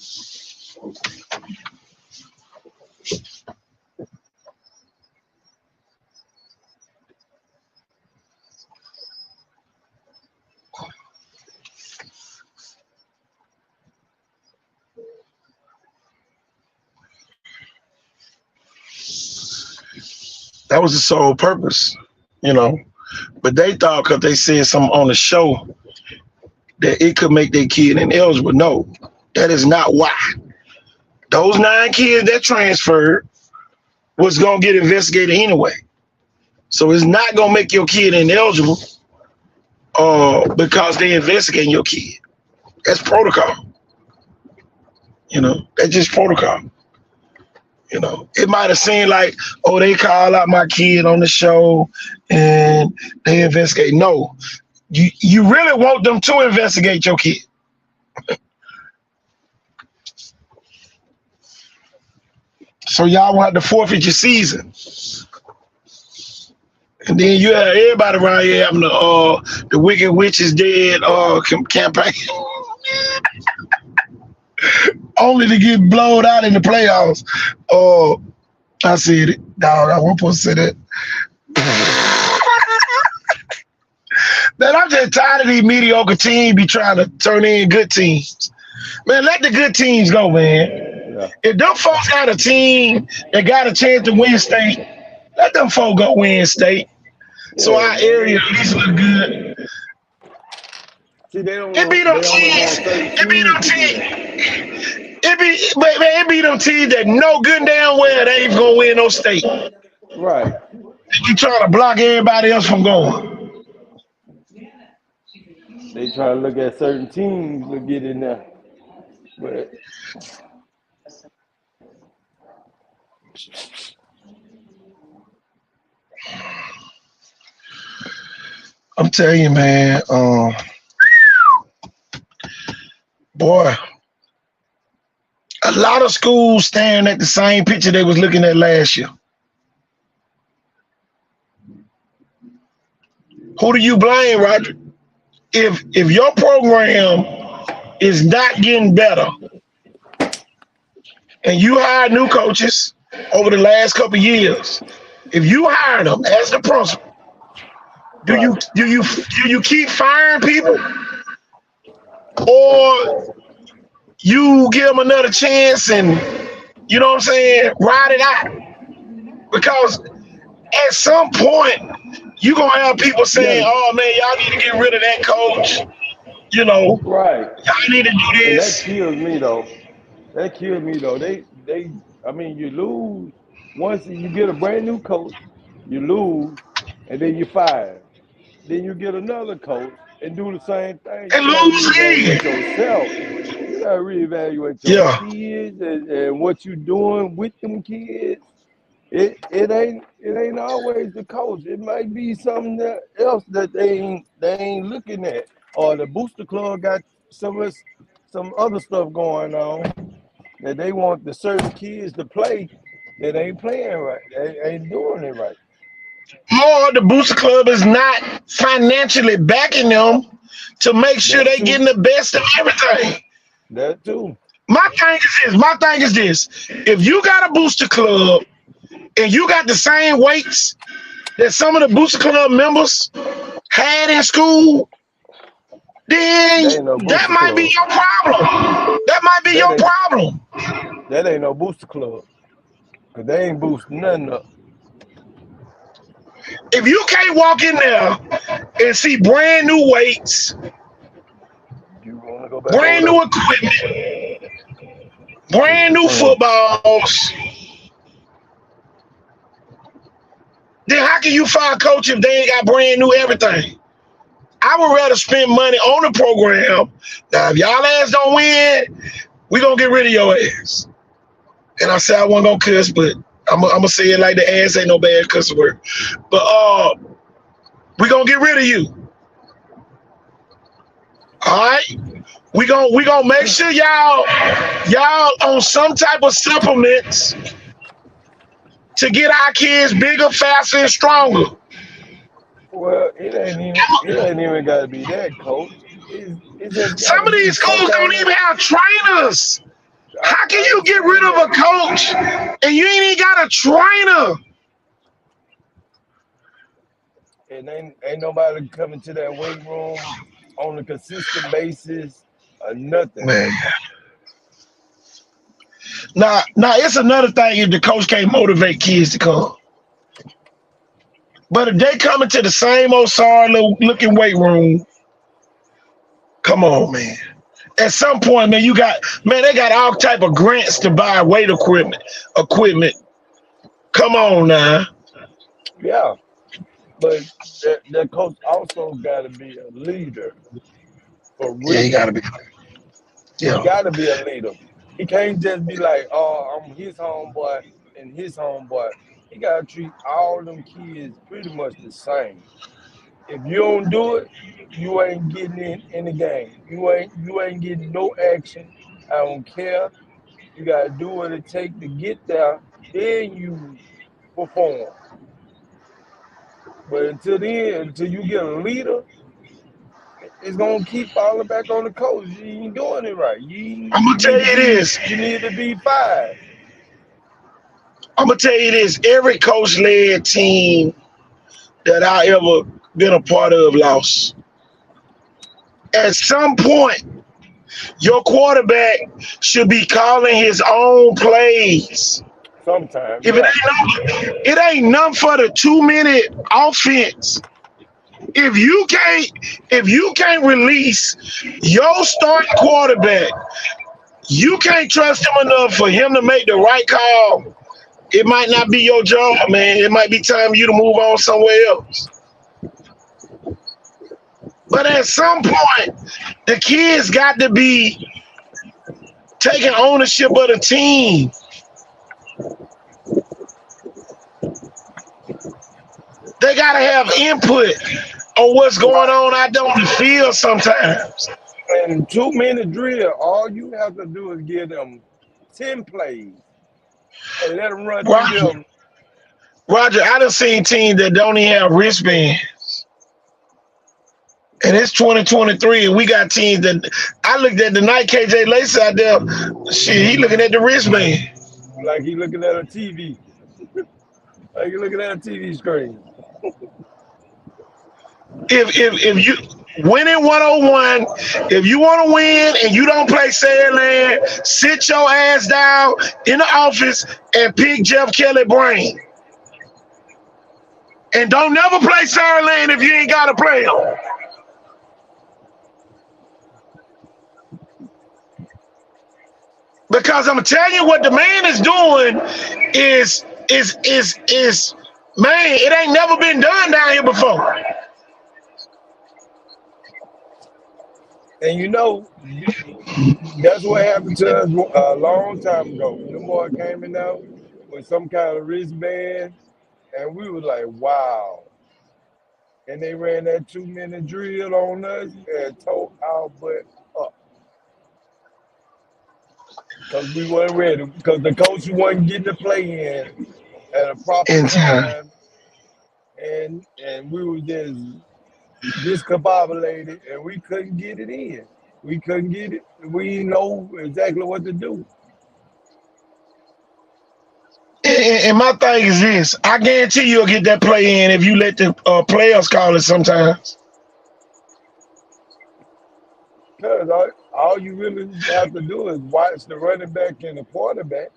That was the sole purpose, you know. But they thought because they said something on the show that it could make their kid ineligible. No, that is not why. Those 9 kids that transferred was gonna get investigated anyway. So it's not gonna make your kid ineligible because they investigating your kid. That's protocol. You know, that's just protocol. You know, it might have seemed like, oh, they call out my kid on the show and they investigate. No, you really want them to investigate your kid. So y'all want to forfeit your season. And then you have everybody around here having the Wicked Witch is Dead campaign. Only to get blown out in the playoffs. I said it. Dog, I wasn't supposed to say that. Man, I'm just tired of these mediocre teams be trying to turn in good teams. Man, let the good teams go, man. Yeah. If them folks got a team that got a chance to win state, let them folks go win state. So our area at least look good. See, they don't It be them teams. It be them teams. It be them teams that know good and damn well they ain't gonna win no state. Right. You trying to block everybody else from going. They try to look at certain teams to get in there. But I'm telling you, man, boy, a lot of schools staring at the same picture they was looking at last year. Who do you blame, Roger? If your program is not getting better and you hire new coaches over the last couple of years, if you hire them as the principal, do you keep firing people, or you give them another chance and, you know what I'm saying, ride it out? Because at some point you're gonna have people saying, "Oh man, y'all need to get rid of that coach." You know, right. Y'all need to do And this. that kills me though. I mean, you lose once you get a brand new coach, you lose, and then you fire. Then you get another coach and do the same thing. And lose again. Yourself. You gotta reevaluate your kids and what you're doing with them kids. It ain't always the coach. It might be something else that they ain't looking at. Or the booster club got some other stuff going on that they want the certain kids to play that ain't playing right. They ain't doing it right. More, the booster club is not financially backing them to make sure they getting the best of everything. That too. My thing is this. If you got a booster club and you got the same weights that some of the booster club members had in school, then that might be your problem. That might be your problem. That ain't no booster club. Because they ain't boosting nothing up. If you can't walk in there and see brand new weights, brand new equipment, brand new footballs, then how can you fire a coach if they ain't got brand new everything? I would rather spend money on the program. Now, if y'all ass don't win, we gonna get rid of your ass. And I said I wasn't gonna cuss, but I'm gonna say it like the ass ain't no bad cuss word. But we gonna get rid of you. All right, we gonna make sure y'all on some type of supplements to get our kids bigger, faster, and stronger. Well, it ain't even got to be that, coach. Some of these schools don't even have trainers. How can you get rid of a coach and you ain't even got a trainer? And ain't nobody coming to that weight room on a consistent basis or nothing. Man. Now it's another thing if the coach can't motivate kids to come. But if they come into the same old sorry looking weight room, come on, man. At some point, man, they got all type of grants to buy weight equipment. Come on now. Yeah, but that coach also got to be a leader for Yeah, you real. gotta be. He Yeah. got to be a leader. He can't just be like, oh, I'm his homeboy and his homeboy. He got to treat all them kids pretty much the same. If you don't do it, you ain't getting in the game. You ain't getting no action. I don't care. You gotta do what it takes to get there. Then you perform. But until then, until you get a leader, it's gonna keep falling back on the coach. You ain't doing it right. You I'm gonna tell you this. you need to be fired. I'm gonna tell you this. Every coach-led team that I ever been a part of lost. At some point, your quarterback should be calling his own plays. Sometimes, If yeah. it ain't nothing for the 2-minute offense. If you can't release your starting quarterback, you can't trust him enough for him to make the right call. It might not be your job, man. It might be time for you to move on somewhere else. But at some point, the kids got to be taking ownership of the team. They got to have input on what's going on out there on the field sometimes. In 2-minute drill, all you have to do is give them 10 plays and let them run through Roger, them. Roger, I done seen teams that don't even have wristbands. And it's 2023, and we got teams that I looked at the night KJ Lace out there. Shit, he looking at the wristband. Like he looking at a TV. Like he looking at a TV screen. If you winning 101, if you want to win and you don't play Sandland, sit your ass down in the office and pick Jeff Kelly brain. And don't never play Sandland if you ain't got to play him. Because I'm telling you what the man is doing is man, it ain't never been done down here before. And you know, that's what happened to us a long time ago. Them boy came in there with some kind of wristband, and we was like, wow. And they ran that 2-minute drill on us and tore our butt up. Because we weren't ready. Because the coach wasn't getting the play in at a proper In time. time. And we were just discombobulated and we couldn't get it in. We couldn't get it. We didn't know exactly what to do. And my thing is this: I guarantee you'll get that play in if you let the players call it sometimes. Because all you really have to do is watch the running back and the quarterback.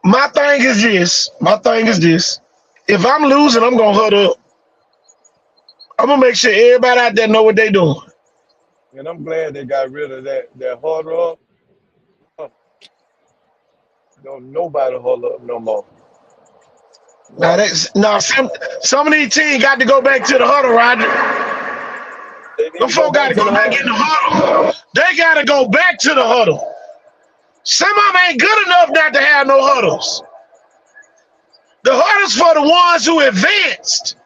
My thing is this: if I'm losing, I'm gonna huddle up. I'm gonna make sure everybody out there know what they doing. And I'm glad they got rid of that huddle up. Don't nobody huddle up no more. Now some of these teams got to go back to the huddle, Roger. They need Them to go folk got to back to go the back in the huddle. huddle. They got to go back to the huddle. Some of them ain't good enough not to have no huddles. The huddles for the ones who advanced.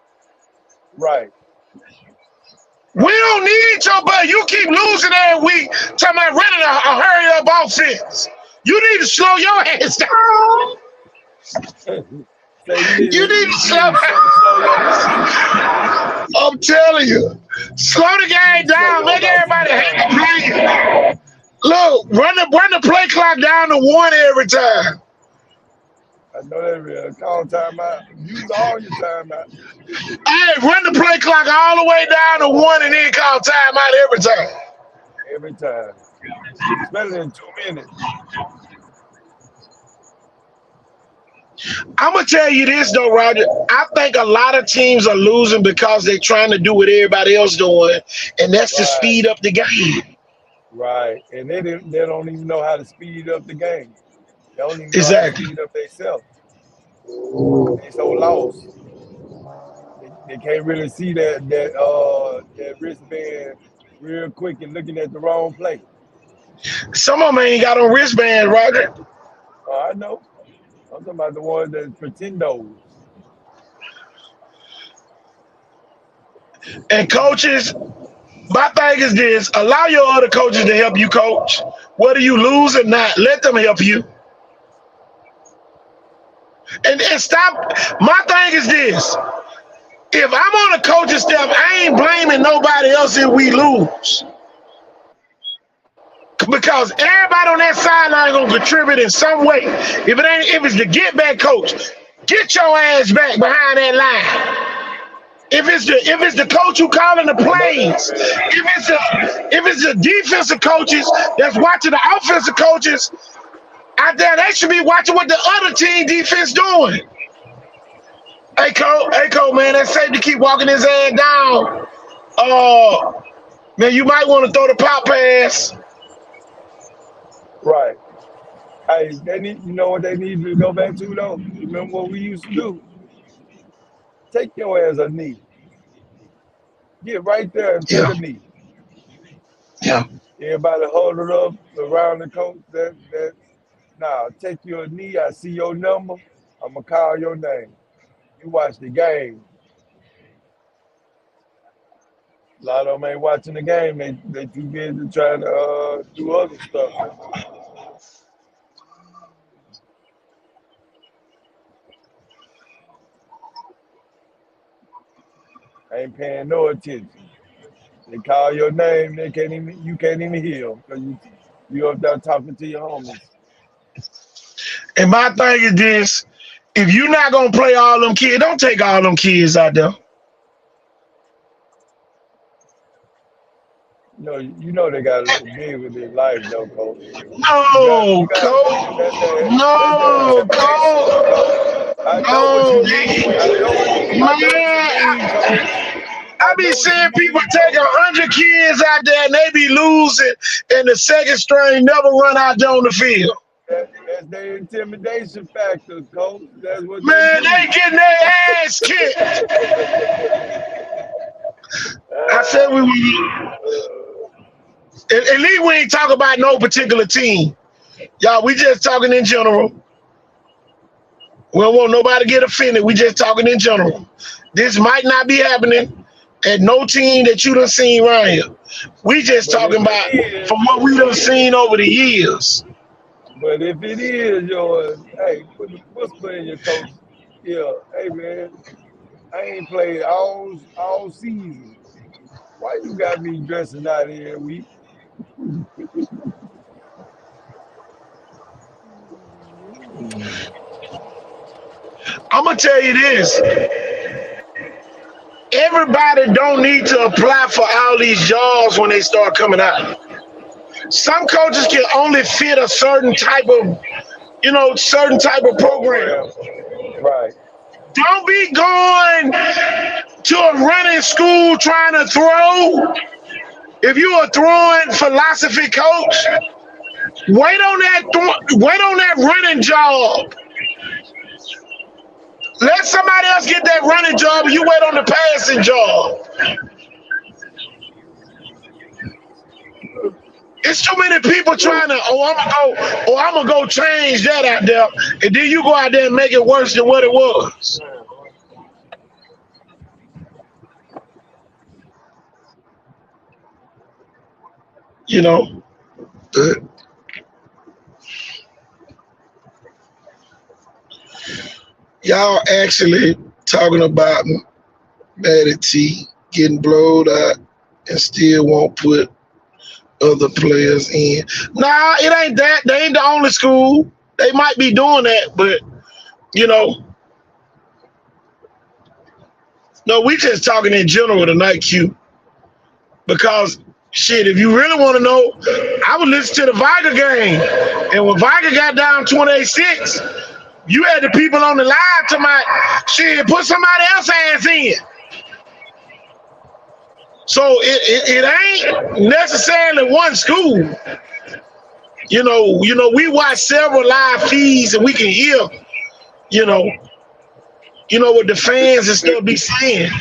Right. We don't need your buddy. You keep losing every week talking about running a hurry up offense. You need to slow your ass down. So You need to slow down. I'm telling you. Slow the game down. Make everybody happy playing. Look, run the play clock down to 1 every time. I know that real. Call timeout. Use all your timeout. Hey, run the play clock all the way down to 1 and then call timeout every time. Every time. Especially in 2 minutes. I'm gonna tell you this though, Roger. I think a lot of teams are losing because they're trying to do what everybody else doing, and that's to Right, speed up the game. right. And they don't even know how to speed up the game. They don't even know how to Exactly. speed up themselves. They so lost. They can't really see that wristband real quick and looking at the wrong play. Some of them ain't got on wristbands, Roger. Oh, I know. I'm talking about the ones that pretendos. And coaches, my thing is this: allow your other coaches to help you coach. Whether you lose or not, let them help you. And stop. My thing is this: if I'm on a coaching staff, I ain't blaming nobody else if we lose. Because everybody on that sideline gonna contribute in some way. If it's the get back coach, get your ass back behind that line. If it's the coach who calling the plays, if it's the defensive coaches that's watching the offensive coaches out there, they should be watching what the other team defense doing. Hey Cole, man, that safety keep walking his ass down. Man, you might want to throw the pop pass. Right. Hey, you know what they need to go back to though? Remember what we used to do? Take your ass a knee. Get right there and take Yeah, a knee. yeah. Everybody hold it up around the coach. Now take your knee. I see your number. I'm gonna call your name. You watch the game. A lot of them ain't watching the game. They too busy trying to do other stuff. Ain't paying no attention. They call your name. You can't even hear them because you up there talking to your homies. And my thing is this: if you're not gonna play all them kids, don't take all them kids out there. You know they got to live with their life though, coach. No, You got Cole. that's the No, intimidation, coach. Cole. I know what No, you mean. I know what you mean, man. coach. I I be know what you seeing people mean, take coach. 100 kids out there and they be losing, and the second string never run out there on the field. That's their intimidation factor, coach. That's what they Man, do. they getting their ass kicked. I said at least we ain't talking about no particular team. Y'all, we just talking in general. We don't want nobody to get offended. We just talking in general. This might not be happening at no team that you done seen around here. We just But if talking it about is, from what we done seen over the years. but if it is yours, hey, put the whisper in your coach. Yeah, hey man, I ain't played all season. Why you got me dressing out here every week? I'm gonna tell you this. Everybody don't need to apply for all these jobs when they start coming out. Some coaches can only fit a certain type of program. Program, right? Don't be going to a running school trying to throw. If you're a throwing philosophy coach, wait on that running job. Let somebody else get that running job and you wait on the passing job. It's too many people trying to, I'm gonna go change that out there, and then you go out there and make it worse than what it was. You know, y'all actually talking about Matty T getting blowed out and still won't put other players in. Nah, it ain't that. They ain't the only school. They might be doing that, but no, we just talking in general tonight, Q. Because shit, if you really want to know, I would listen to the Viger game. And when Viger got down 28-6, You had the people on the line to my shit. Put somebody else ass in. So it ain't necessarily one school. You know, we watch several live feeds and we can hear, you know what the fans and stuff be saying.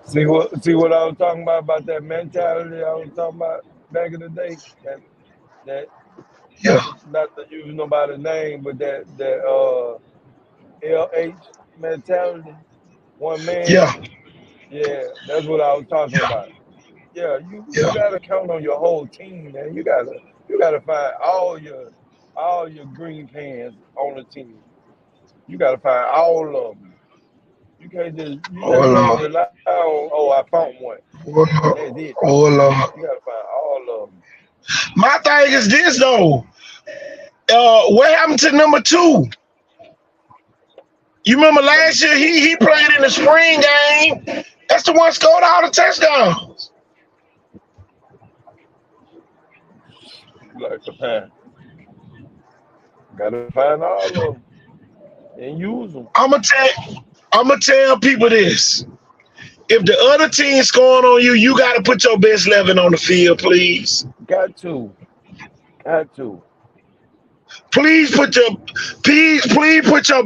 See what I was talking about that mentality I was talking about back in the day. That Yeah. not to use nobody's name, but that LH mentality. One man. Yeah. Yeah, that's what I was talking about. Yeah, you gotta count on your whole team, man. You gotta find all your green pants on the team. You gotta find all of them. You can't just rely on I found one. That's it. Oh Lord. You gotta find all of them. My thing is this though. What happened to number 2? You remember last year he played in the spring game. That's the one scored all the touchdowns. Like gotta find all of them and use them. I'm gonna tell people this. If the other team scoring on you, you got to put your best 11 on the field, please. Got to. Please put your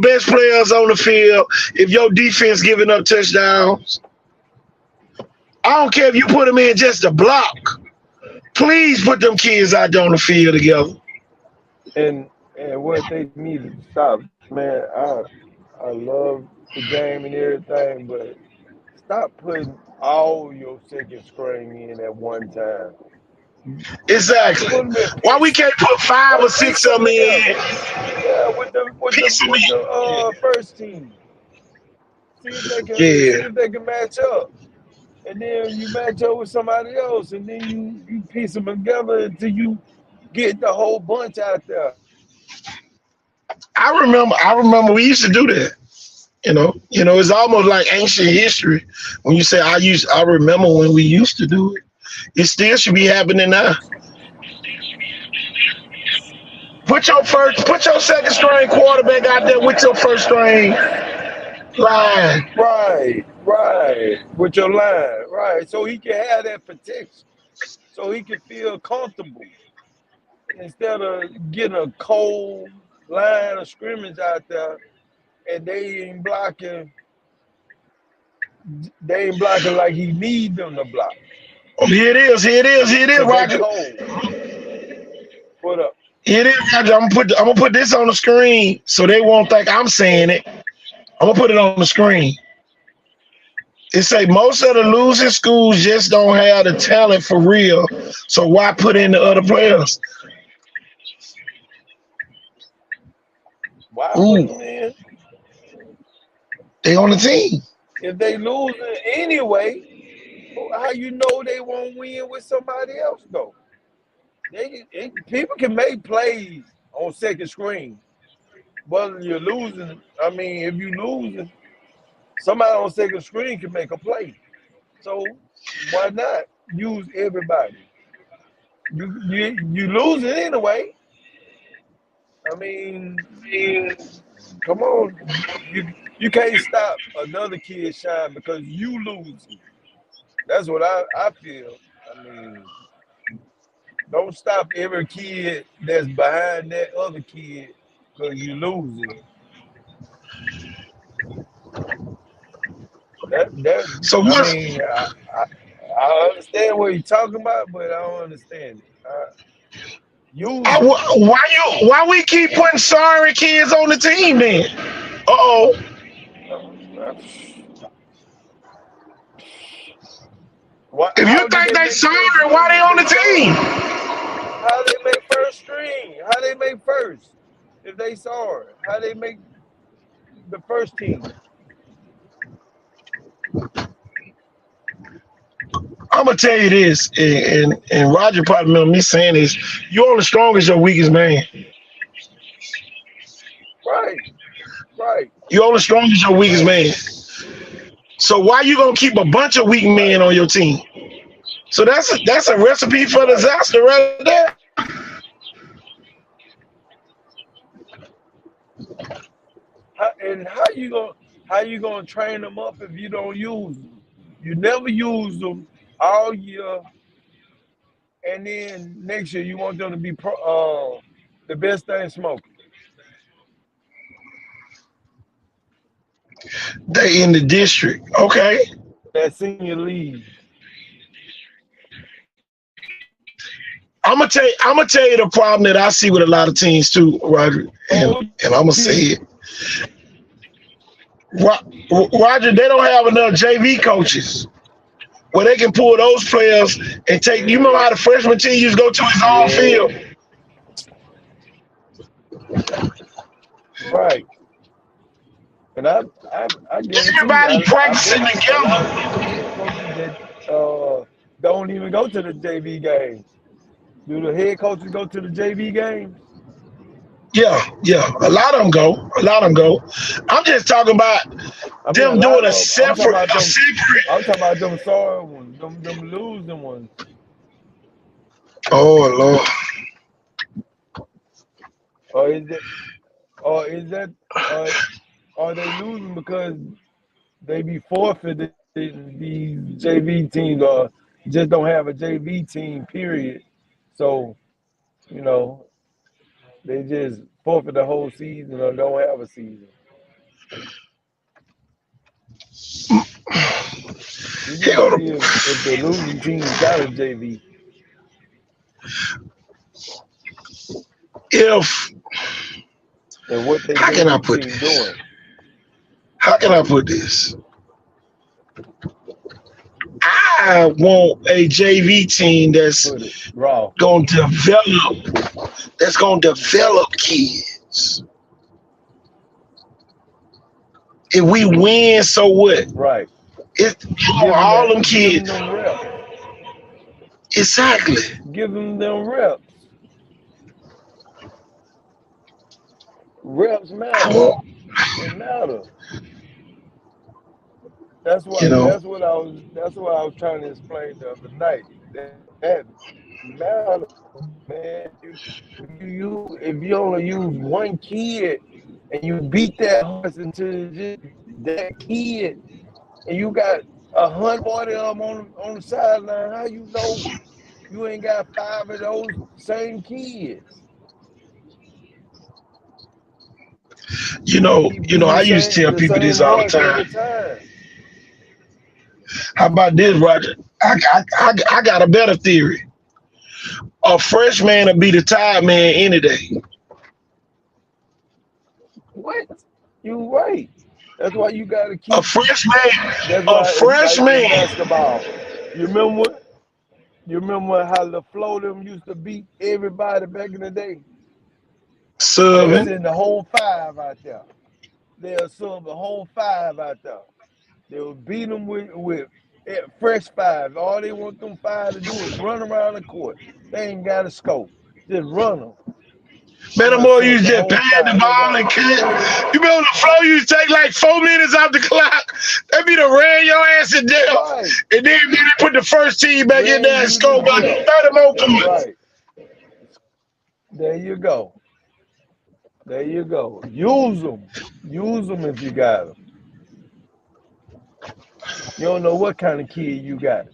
best players on the field. If your defense giving up touchdowns, I don't care if you put them in just a block. Please put them kids out there on the field together. And what they need to stop, man. I love the game and everything, but stop putting all your second string in at one time. Exactly. Why we can't put 5 or 6 of them in? Yeah, with the first team. See if they can match up. And then you match up with somebody else, and then you piece them together until you get the whole bunch out there. I remember we used to do that. It's almost like ancient history when you say I remember when we used to do it. It still should be happening now. Put your second string quarterback out there with your first string line. Right. With your line, right. So he can have that protection. So he can feel comfortable. Instead of getting a cold line of scrimmage out there and they ain't blocking like he need them to block. Here it is, Roger. What up? Here it is, Roger. I'm gonna put this on the screen so they won't think I'm saying it. I'm gonna put it on the screen. It say most of the losing schools just don't have the talent for real. So why put in the other players? Why put them in? They on the team. If they losing anyway, how you know they won't win with somebody else though? People can make plays on second screen. Whether you're losing, if you're losing, somebody on second screen can make a play. So why not use everybody? You losing anyway. Come on. You can't stop another kid shine because you losing. That's what I feel. Don't stop every kid that's behind that other kid because you losing. So I understand what you're talking about, but I don't understand it. Why we keep putting sorry kids on the team then? If you think they sorry, why they on the team? How they make first string? How they make first? If they sorry, how they make the first team? I'm gonna tell you this, and Roger probably remember me saying this. You're only strong as your weakest man. Right. You're only strong as your weakest man. So why you gonna keep a bunch of weak men on your team? So that's a recipe for disaster right there. And how you gonna train them up if you don't use them? You never use them all year, and then next year you want them to be the best thing smoking. They in the district. Okay. That senior league. I'm gonna tell you the problem that I see with a lot of teams too, Roger, and Oh, and I'm gonna say yeah. it. Roger, they don't have enough JV coaches where they can pull those players and take. You remember how the freshman team used to go to his own field? Yeah. Right. And I guarantee you, Everybody I practicing bet you a lot of together. these head coaches that don't even go to the JV games. Do the head coaches go to the JV games? Yeah. A lot of them go. A lot of them go. I'm just talking about I mean, a them lot doing a of them. separate, a I'm separate. talking about them sorry ones, them losing ones. Oh Lord. Or is that, or are they losing because they be forfeited these JV teams or just don't have a JV team, period. So, you know, they just forfeit the whole season or don't have a season. We Here need to go see the, if the losing teams got a JV. if And what they how can I JV put team this? doing. How can I put this? I want a JV team that's Put it raw. gonna develop kids. If we win, so what? Right. It all them Give them kids. them reps. Exactly. Give them reps. Reps I matter. want, It matter. That's you what know, I was trying to explain the other night. That matter, man. If you only use one kid and you beat that horse into just that kid, and you got 140 of them on the sideline, how you know you ain't got 5 of those same kids? Keep beating I used to tell the people this same all the horse every time. time. How about this, Roger? I got a better theory. A fresh man will be the tide man any day. What? You right. That's why you got to A keep. fresh man, That's a why it's fresh like in man basketball. You remember what? You remember how LaFleur them used to beat everybody back in the day? They'll serving. send the whole 5 out there. They'll sub the whole 5 out there. They'll beat them with fresh 5. All they want them 5 to do is run around the court. They ain't got to scope. Just run them. Man, the They'll more sub you the just whole pad the 5. They ball got and cut. 30. You remember the flow used to take like 4 minutes off the clock. They be done ran your ass to death. Right. And then they put the first team back in Ran there and you to score about death. 30 more That's points. right. There you go. There you go. Use them. Use them if you got them. You don't know what kind of kid you got.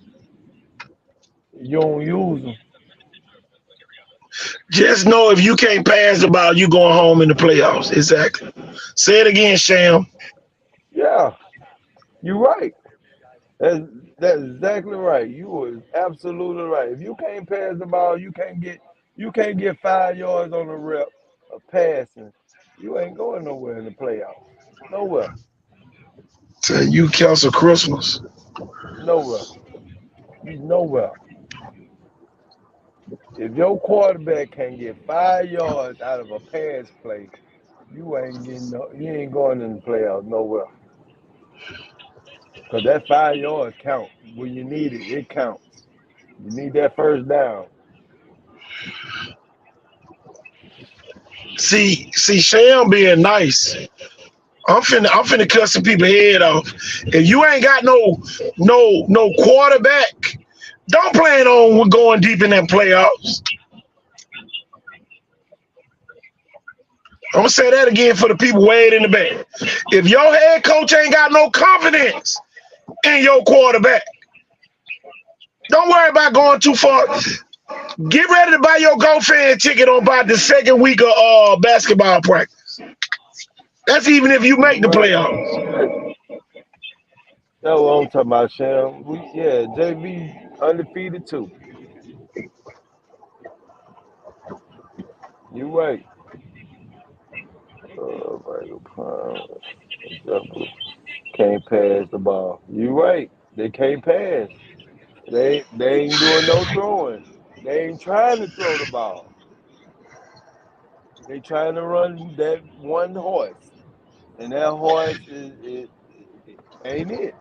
You don't use them. Just know if you can't pass the ball, you going home in the playoffs. Exactly. Say it again, Sham. Yeah, you're right. That's that's exactly right. You was absolutely right. If you can't pass the ball, you can't get 5 yards on the rep of passing. You ain't going nowhere in the playoffs. Nowhere. So you cancel Christmas. Nowhere. You nowhere. If your quarterback can get 5 yards out of a pass play, you ain't going in the playoffs nowhere. Because that 5 yards count. When you need it, it counts. You need that first down. See, Sham being nice. I'm finna cut some people head off. If you ain't got no quarterback, don't plan on going deep in them playoffs. I'm gonna say that again for the people way in the back. If your head coach ain't got no confidence in your quarterback, don't worry about going too far. Get ready to buy your GoFan ticket on about the second week of basketball practice. That's even if you make the playoffs. That's what I'm talking about, Sham. JB undefeated too. You right. Michael Prime can't pass the ball. You right. They can't pass. They ain't doing no throwing. They ain't trying to throw the ball. They trying to run that one horse, and that horse ain't it.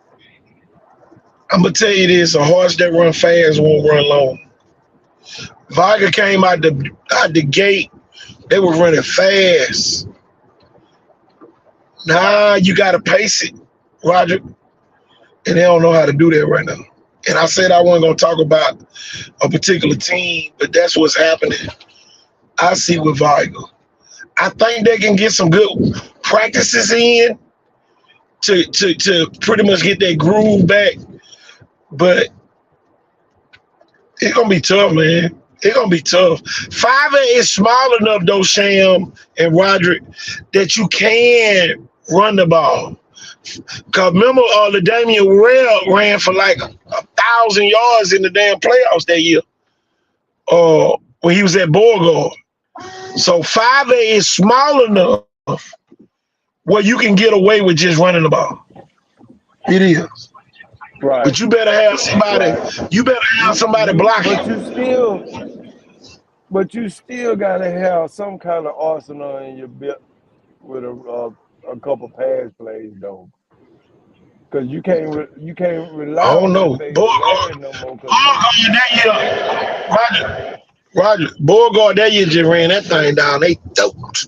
I'm gonna tell you this: a horse that run fast won't run long. Viger came out the gate. They were running fast. Nah, you gotta pace it, Roger. And they don't know how to do that right now. And I said I wasn't gonna talk about a particular team, but that's what's happening. I see with Viger. I think they can get some good practices in to pretty much get that groove back. But it's gonna be tough, man. It's gonna be tough. 5A is small enough though, Sham and Roderick, that you can run the ball. Cause remember, LaDamian ran for like 1,000 yards in the damn playoffs that year. When he was at Beauregard. So 5A is small enough where you can get away with just running the ball. It is. Right. But you better have somebody. Right. You better have somebody blocking. But you still gotta have some kind of arsenal in your belt with a couple pass plays though. Cause you can't rely on that year. Roger, Beauregard that year just ran that thing down. They throat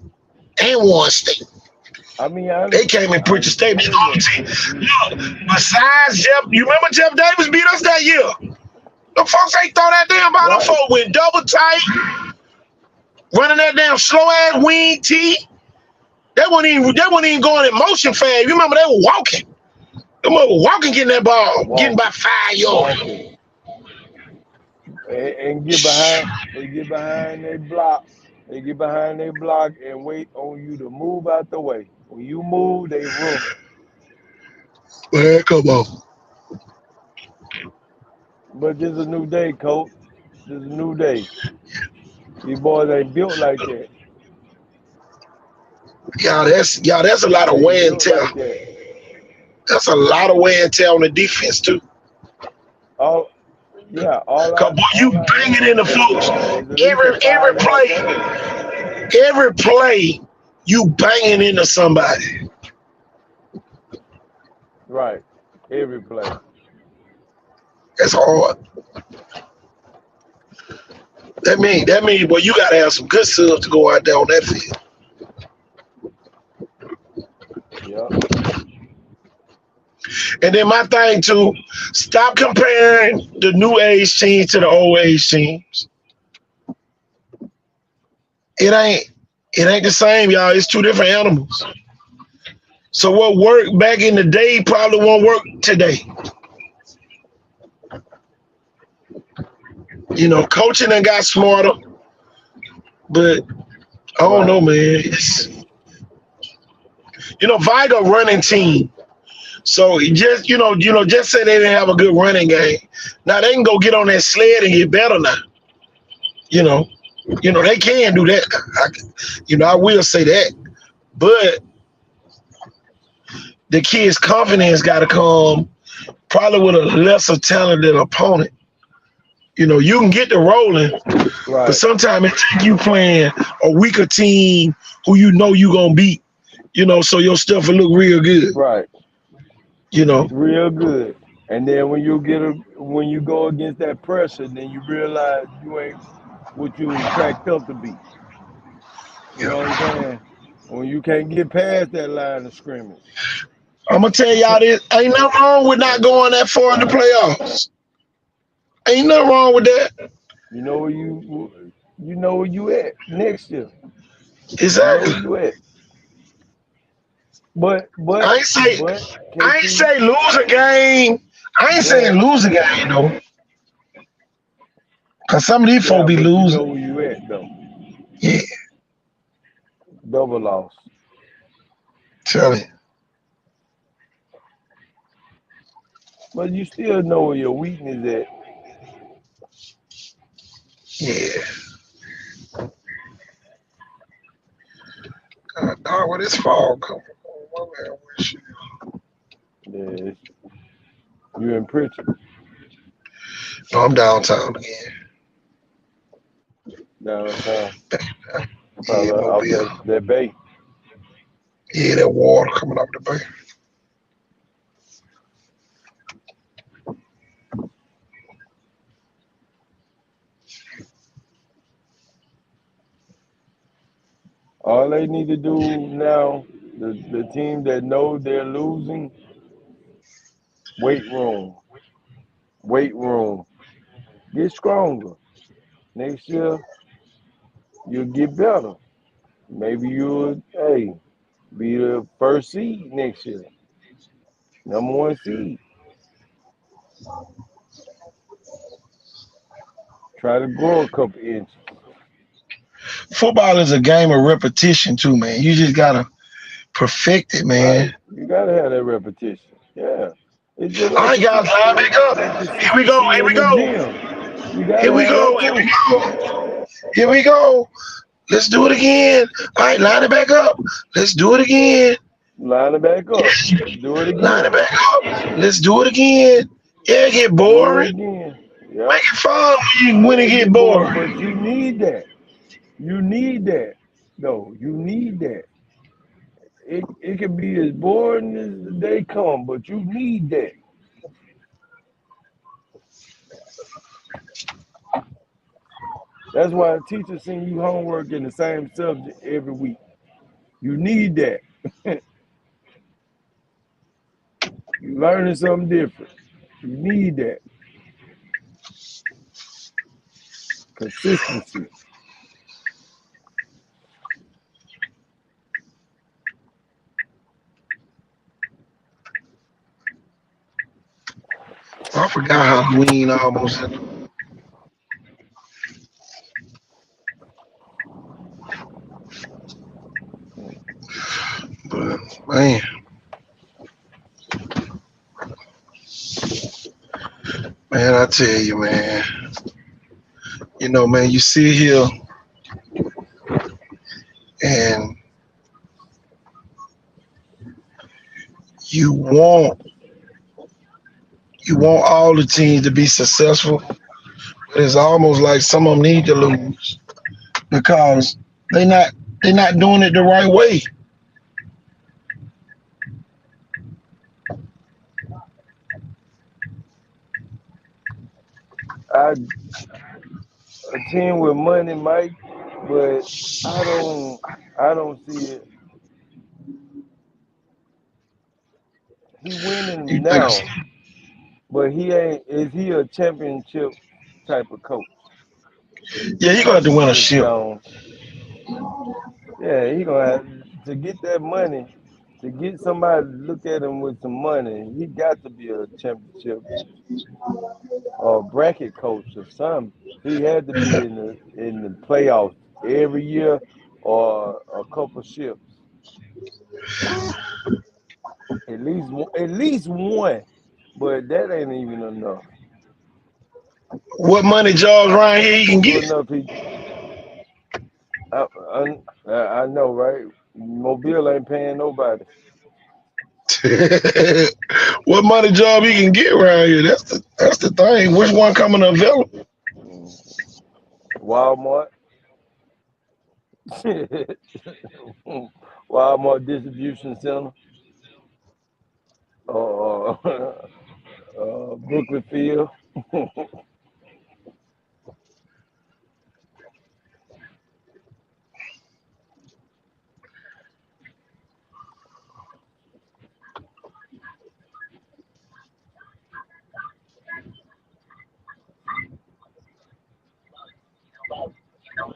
and one state. I mean, they came in Pritchard State. Look, besides Jeff, you remember Jeff Davis beat us that year? The folks ain't throw that damn ball. Right. The folks went double tight, running that damn slow ass wing T. They weren't even going in motion fast. You remember they were walking. They were walking, getting that ball, getting about 5 yards. And get behind their block. They get behind their block and wait on you to move out the way. When you move, they run. Man, come on. But this is a new day, coach. This is a new day. These boys ain't built like that. That's a lot of wear and tear. That's a lot of wear and tear on the defense too. You banging in the folks. Every play, you banging into somebody. Right. Every play. That's hard. That means well, you gotta have some good subs to go out there on that field. Yeah. And then my thing too, stop comparing the new age teams to the old age teams. It ain't the same, y'all. It's two different animals. So what worked back in the day probably won't work today. You know, coaching done got smarter, but I don't know, man. Viger running team. So just just say they didn't have a good running game. Now they can go get on that sled and get better now. They can do that. I will say that. But the kids' confidence got to come probably with a lesser talented opponent. You can get the rolling, right. But sometimes it takes you playing a weaker team who you're going to beat, so your stuff will look real good. Right. Real good. And then when you go against that pressure, then you realize you ain't what you cracked up to be. You know what I'm saying? When you can't get past that line of scrimmage. I'm gonna tell y'all this: ain't nothing wrong with not going that far in the playoffs. Ain't nothing wrong with that. You know where you at next year. I know where Exactly. you at. But but I ain't say but I ain't KC, say lose a game. I ain't saying yeah, lose a game though. Cause some of these yeah, folk be but you losing. know where you at though. Yeah, Double loss. tell it. But you still know where your weakness at. Yeah. God, dog, where this fall come from? My man, where shit? Yeah, you in Pritchard No, I'm downtown again. downtown. Yeah, Probably off Mobile. that bay. Yeah, that water coming up the bay. All they need to do now, the team that know they're losing, weight room, weight room. Get stronger. Next year, you'll get better. Maybe you'll, hey, be the first seed next year, number one seed. Try to grow a couple inches. Football is a game of repetition too, man. You just gotta perfect it, man. Right. You gotta have that repetition. Yeah. It's just All like right, guys, line back up. that Here we go. consistency Here in we the go. gym. You Here gotta we have that go. Here we too. go. Here we go. Let's do it again. All right, line it back up. Let's do it again. Line it back up. Yeah, Do it line it again. back up. Let's do it again. Yeah, it get Do it boring. again. Make Yep. it fun when Yeah, it it get get bored, but boring. you need that. You need that. No, you need that. It can be as boring as the day come, but you need that. That's why a teacher send you homework in the same subject every week. You need that. You learning something different. You need that consistency. I forgot Halloween almost. But man, man, I tell you, man. You know, man, you sit here and you want you want all the teams to be successful, but it's almost like some of them need to lose because they not they not doing it the right way. I a team with money might, but I don't. I don't see it. He You winning think? now, but he ain't. Is he a championship type of coach? Yeah, you gonna have to win a Just ship. don't. Yeah, he gonna have to get that money. To get somebody to look at him with some money, he got to be a championship or bracket coach or something. He had to be in the playoffs every year or a couple ships. At least one. But that ain't even enough. What money jobs around here you can Good get? enough. I know, right? Mobile ain't paying nobody. What money job you can get around here? That's the thing. Which one coming available? Mm. Walmart, Walmart distribution center, uh, Brooklyn Field.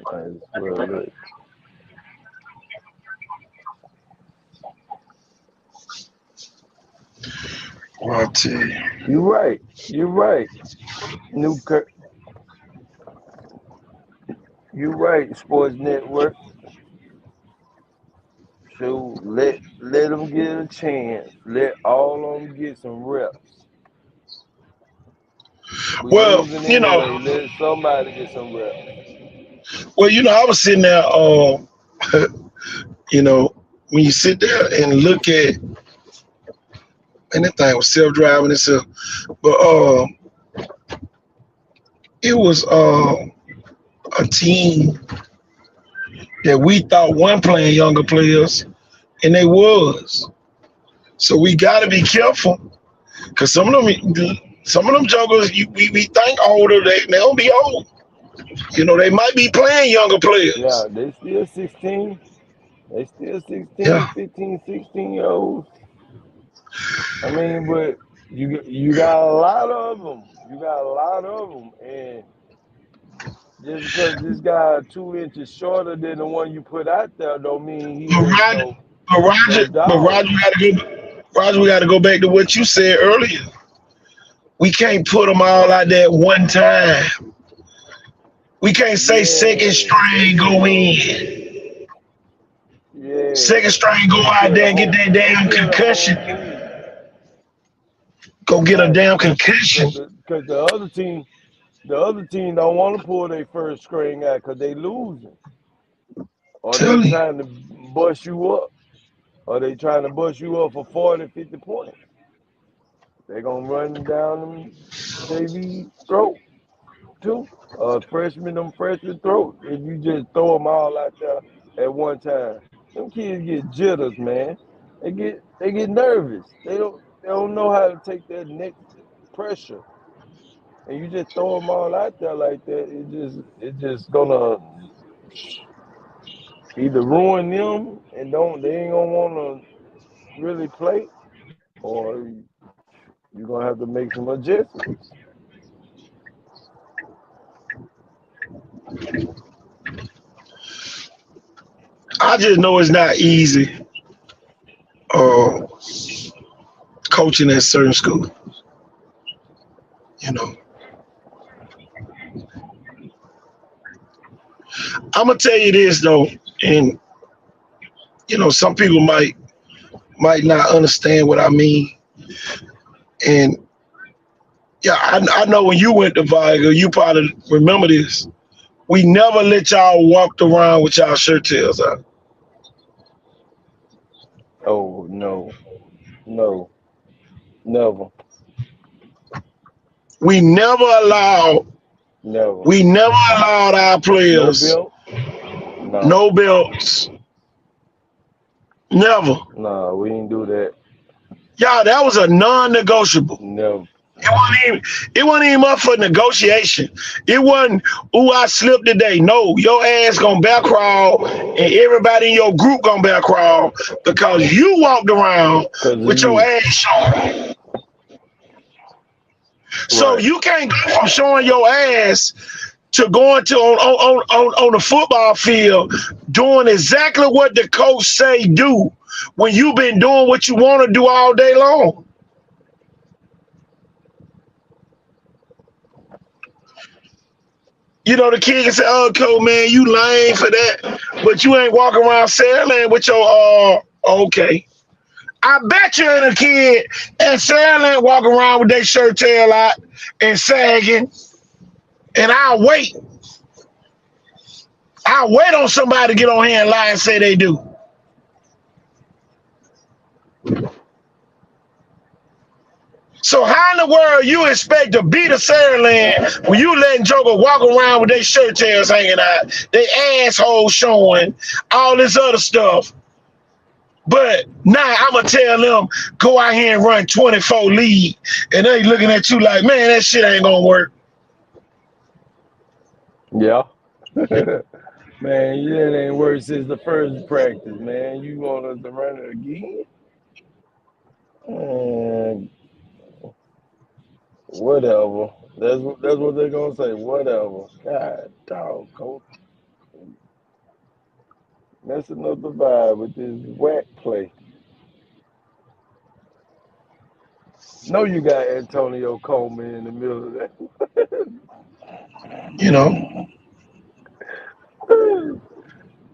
Might as well look. I tell you. You're right. You're right. New, you're right. Sports Network. So let them get a chance. Let all of them get some reps. We Well, losing you know, anyway. Let somebody get some reps. I was sitting there. You know, when you sit there and look at, and that thing was self-driving itself, but it was a team that we thought one playing younger players, and they was. So we got to be careful because some of them jokers we think older, they don't be old. You know, they might be playing younger Yeah, players. they still 16. They still Yeah, 16, 15, 16-year-olds. I mean, but you got a lot of them. You got a lot of them. And just because this guy 2 inches shorter than the one you put out there don't mean he but ain't Roger, no but dog. Roger, we got to go back to what you said earlier. We can't put them all out there at one time. We can't say second Yeah, there string you go go. in. Second Yeah. string go out there and get that Go damn kill the whole concussion. move. Go get a Right. damn Cause concussion. the other team don't want to pull their first string out because they losing. Or they Tell you. trying to bust you up. Or they trying to bust you up for 40, 50 points. They gonna run down them JV throat too. Them freshman throat. If you just throw them all out there at one time. Them kids get jitters, man. They get nervous. They don't know how to take that next pressure. And you just throw them all out there like that, it just gonna either ruin them and they ain't gonna wanna really play, or you're gonna have to make some adjustments. I just know it's not easy uh, coaching at certain school. You know, I'm gonna tell you this though, and some people might not understand what I mean. And yeah, I know when you went to Viga, you probably remember this. We never let y'all walk around with y'all shirt tails out. Oh no, no, never, We never allowed never. we never allowed our No players belt? No, no belts. Never. no, we didn't do that. Y'all, that was a non-negotiable. Never. It wasn't even up for negotiation. It wasn't, ooh, I slipped today. No, your ass gonna back crawl and everybody in your group gonna back crawl because you walked around Cause of with your you. ass showing. So Right. you can't go from showing your ass to going to on the football field doing exactly what the coach say do when you've been doing what you want to do all day long. The kid can say, "Oh, coach, man, you lame for that," but you ain't walking around Sandland with your okay. I bet you ain't a kid at Sandland walking around with their shirt tail out and sagging, and I'll wait on somebody to get on here and lie and say they do. So how in the world you expect to beat a Sandland when you letting Joker walk around with their shirt tails hanging out, their assholes showing, all this other stuff? But now I'm gonna tell them go out here and run 24 lead, and they looking at you like, man, that shit ain't gonna work. Yeah. Man, that ain't worse since the first practice, man. You want us to run it again? And whatever. That's what they're gonna say. Whatever. God dog, coach. Messing up the vibe with this whack play. No, you got Antonio Coleman in the middle of that. You know,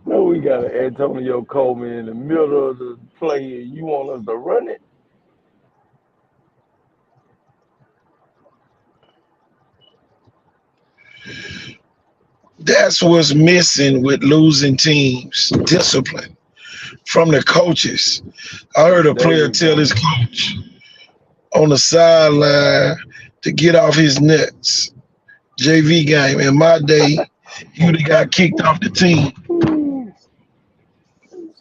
No, we got an Antonio Coleman in the middle of the play, and you want us to run it? that's what's missing with losing teams: discipline from the coaches. I heard a There player you tell go. his coach on the sideline to get off his nuts. JV game. In my day, he would have got kicked off the team.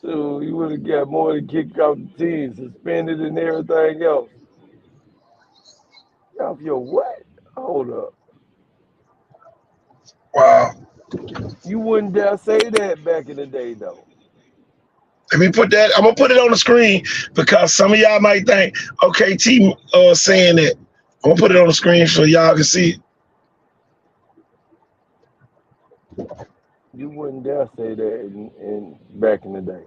So you would have got more than kicked off the team, suspended and everything else. Off your what? Hold up. Wow. You wouldn't dare say that back in the day, though. Let me put that. I'm gonna put it on the screen because some of y'all might think, okay, T saying that. I'm gonna put it on the screen so y'all can see it. You wouldn't dare say that in back in the day.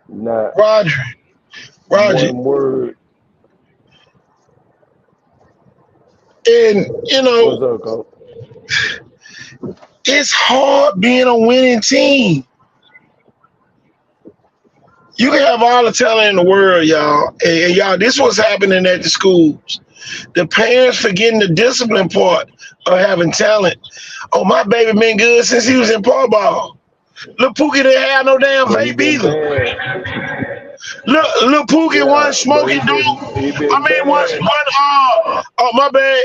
Not Roger. one word. And you What's know, up, Coach? it's hard being a winning team. You can have all the talent in the world, y'all. And y'all, this was happening at the schools. The parents forgetting the discipline part of having talent. Oh, my baby been good since he was in Paul ball. Look, Pookie didn't have no damn But he vape been either. bad. Look, Pookie Yeah, wasn't but smoking dope. he I been mean, bad. oh my bad.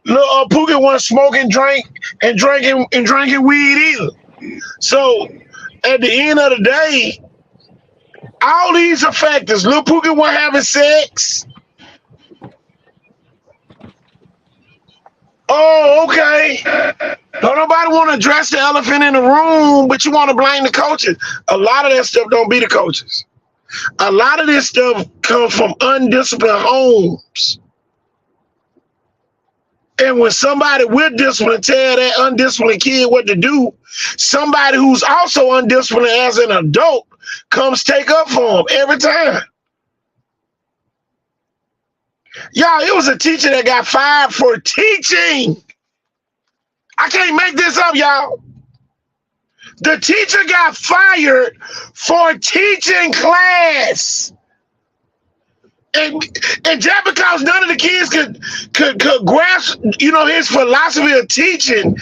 Look, Pookie wasn't smoking, drinking weed either. So at the end of the day, all these are factors. Lil Pookie wasn't having sex. Oh, okay. Don't nobody want to address the elephant in the room, but you want to blame the coaches. A lot of that stuff don't be the coaches. A lot of this stuff comes from undisciplined homes. And when somebody with discipline tell that undisciplined kid what to do, somebody who's also undisciplined as an adult comes take up for him every time. Y'all, it was a teacher that got fired for teaching. I can't make this up, y'all. The teacher got fired for teaching class. And just because none of the kids could grasp, his philosophy of teaching,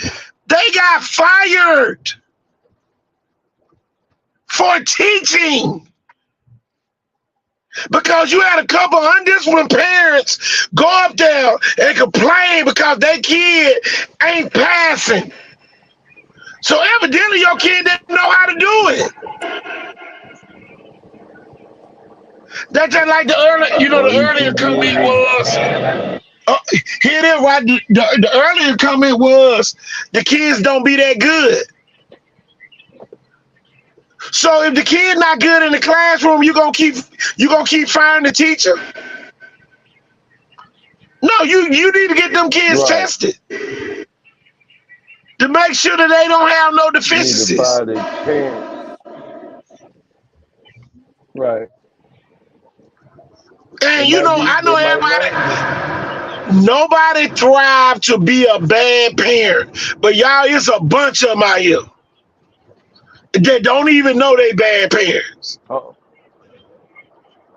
they got fired for teaching. Because you had a couple undisciplined parents go up there and complain because their kid ain't passing. So evidently your kid didn't know how to do it. That's just like the earlier comment was. Here it is, right? The earlier comment was the kids don't be that good. So if the kid not good in the classroom, you gonna keep firing the teacher? No, you need to get them kids tested to make sure that they don't have no deficiencies. You need to fire their parents. Right. And I know everybody. Nobody thrived to be a bad parent, but y'all, it's a bunch of them out here that don't even know they bad parents.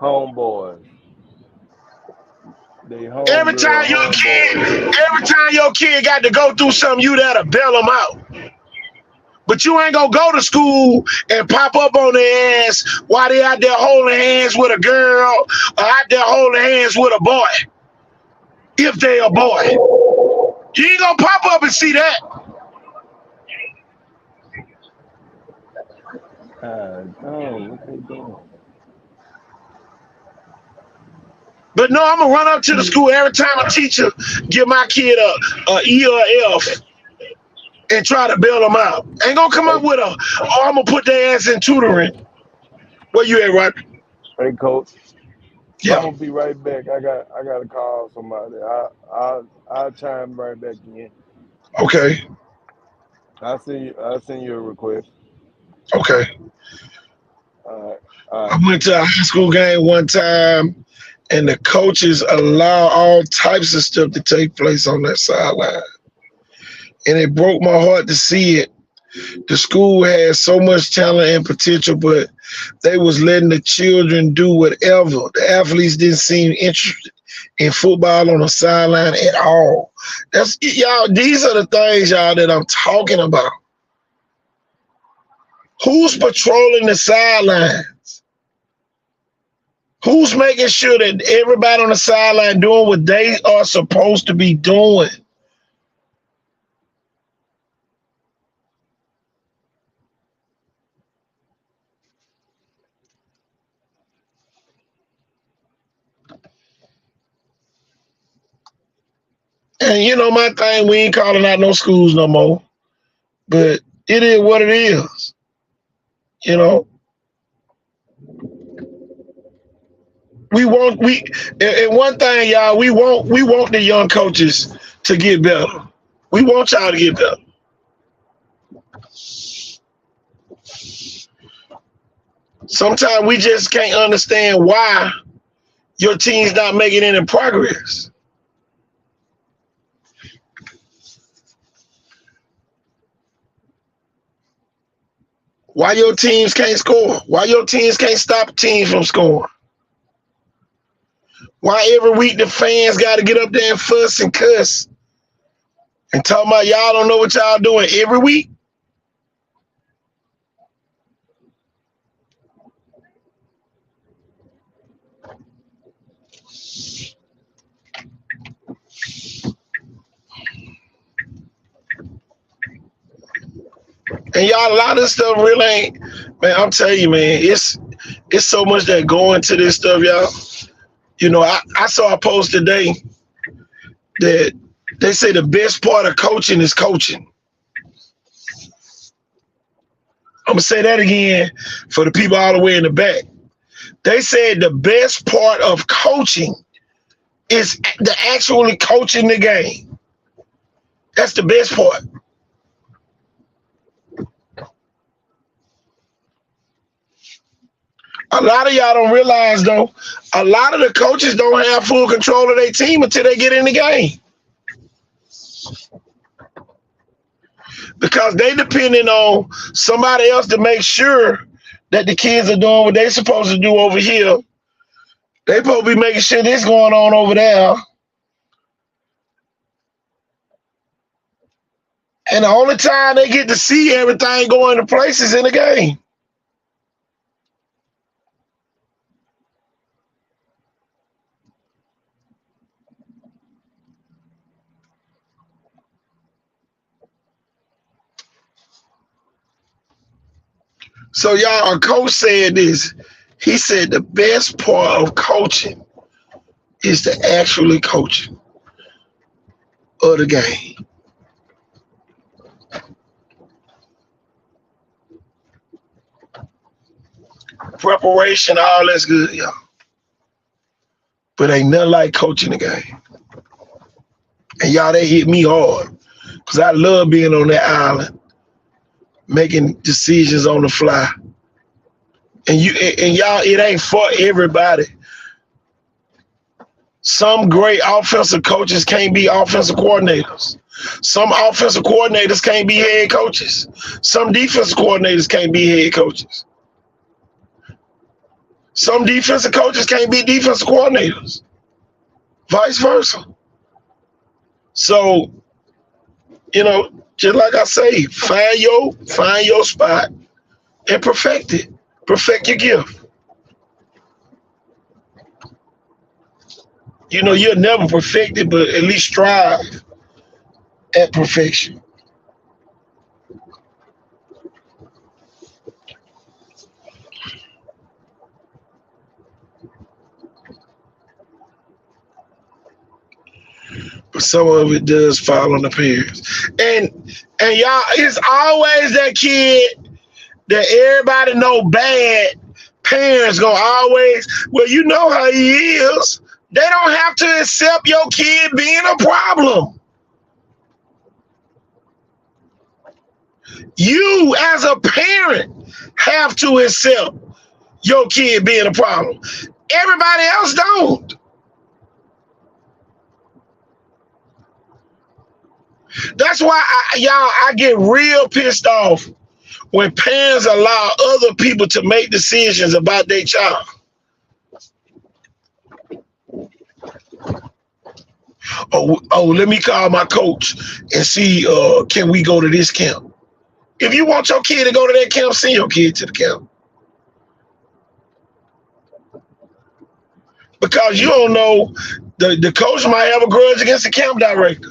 Homeboys. Every time your kid got to go through something, you gotta bail them out. But you ain't gonna go to school and pop up on their ass while they out there holding hands with a girl or out there holding hands with a boy. If they a boy. You ain't gonna pop up and see that. What they doing? But no, I'm gonna run up to the school every time a teacher give my kid a E or F and try to bail them out. Ain't gonna come up with I'm gonna put their ass in tutoring. Where you at, Roger? Hey, Coach. Yeah. I'm gonna be right back. I got to call somebody. I'll chime right back in. Okay. I'll send you a request. Okay. All right. I went to a high school game one time, and the coaches allow all types of stuff to take place on that sideline. And it broke my heart to see it. The school had so much talent and potential, but they was letting the children do whatever. The athletes didn't seem interested in football on the sideline at all. That's y'all. These are the things, y'all, that I'm talking about. Who's patrolling the sidelines? Who's making sure that everybody on the sideline doing what they are supposed to be doing? And you know my thing, we ain't calling out no schools no more. But it is what it is. You know. And one thing, y'all, we want the young coaches to get better. We want y'all to get better. Sometimes we just can't understand why your team's not making any progress. Why your teams can't score? Why your teams can't stop teams from scoring? Why every week the fans got to get up there and fuss and cuss and talk about y'all don't know what y'all doing every week? And y'all, a lot of this stuff really ain't, man, I'm telling you, man, it's so much that go into this stuff, y'all. You know, I saw a post today that they say the best part of coaching is coaching. I'm going to say that again for the people all the way in the back. They said the best part of coaching is the actually coaching the game. That's the best part. A lot of y'all don't realize, though, a lot of the coaches don't have full control of their team until they get in the game. Because they depending on somebody else to make sure that the kids are doing what they're supposed to do over here. They supposed to be making sure this going on over there. And the only time they get to see everything going into place is in the game. So y'all, a coach said this. He said the best part of coaching is the actually coaching of the game. Preparation, all that's good, y'all. But ain't nothing like coaching the game. And y'all, they hit me hard. Because I love being on that island, making decisions on the fly. And y'all, it ain't for everybody. Some great offensive coaches can't be offensive coordinators. Some offensive coordinators can't be head coaches. Some defensive coordinators can't be head coaches. Some defensive coaches can't be defensive coordinators. Vice versa. So, you know, just like I say, find your spot and perfect it. Perfect your gift. You know, you'll never perfect it, but at least strive at perfection. But some of it does fall on the parents. And y'all, it's always that kid that everybody know bad. Parents gonna always, well, you know how he is. They don't have to accept your kid being a problem. You, as a parent, have to accept your kid being a problem. Everybody else don't. That's why I get real pissed off when parents allow other people to make decisions about their child. Oh, let me call my coach and see, can we go to this camp? If you want your kid to go to that camp, send your kid to the camp. Because you don't know, the coach might have a grudge against the camp director.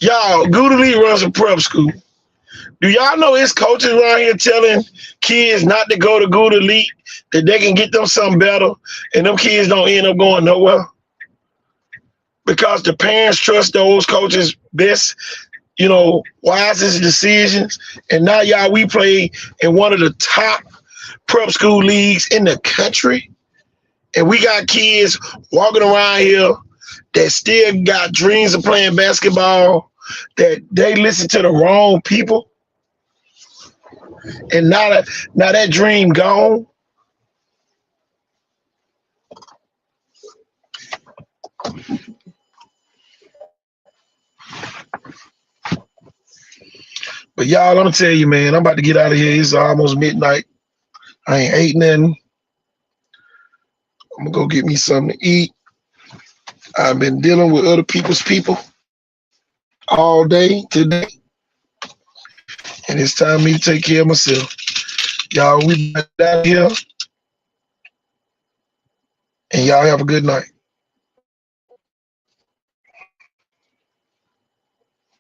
Y'all, Gouda Lee runs a prep school. Do y'all know his coaches around here telling kids not to go to Gouda Lee, that they can get them something better, and them kids don't end up going nowhere? Because the parents trust those coaches' best, wisest decisions. And now, y'all, we play in one of the top prep school leagues in the country. And we got kids walking around here that still got dreams of playing basketball, that they listen to the wrong people. And now that dream gone. But y'all, I'm gonna tell you, man, I'm about to get out of here. It's almost midnight. I ain't ate nothing. I'm gonna go get me something to eat. I've been dealing with other people's people all day today. And it's time for me to take care of myself. Y'all, we out here. And y'all have a good night.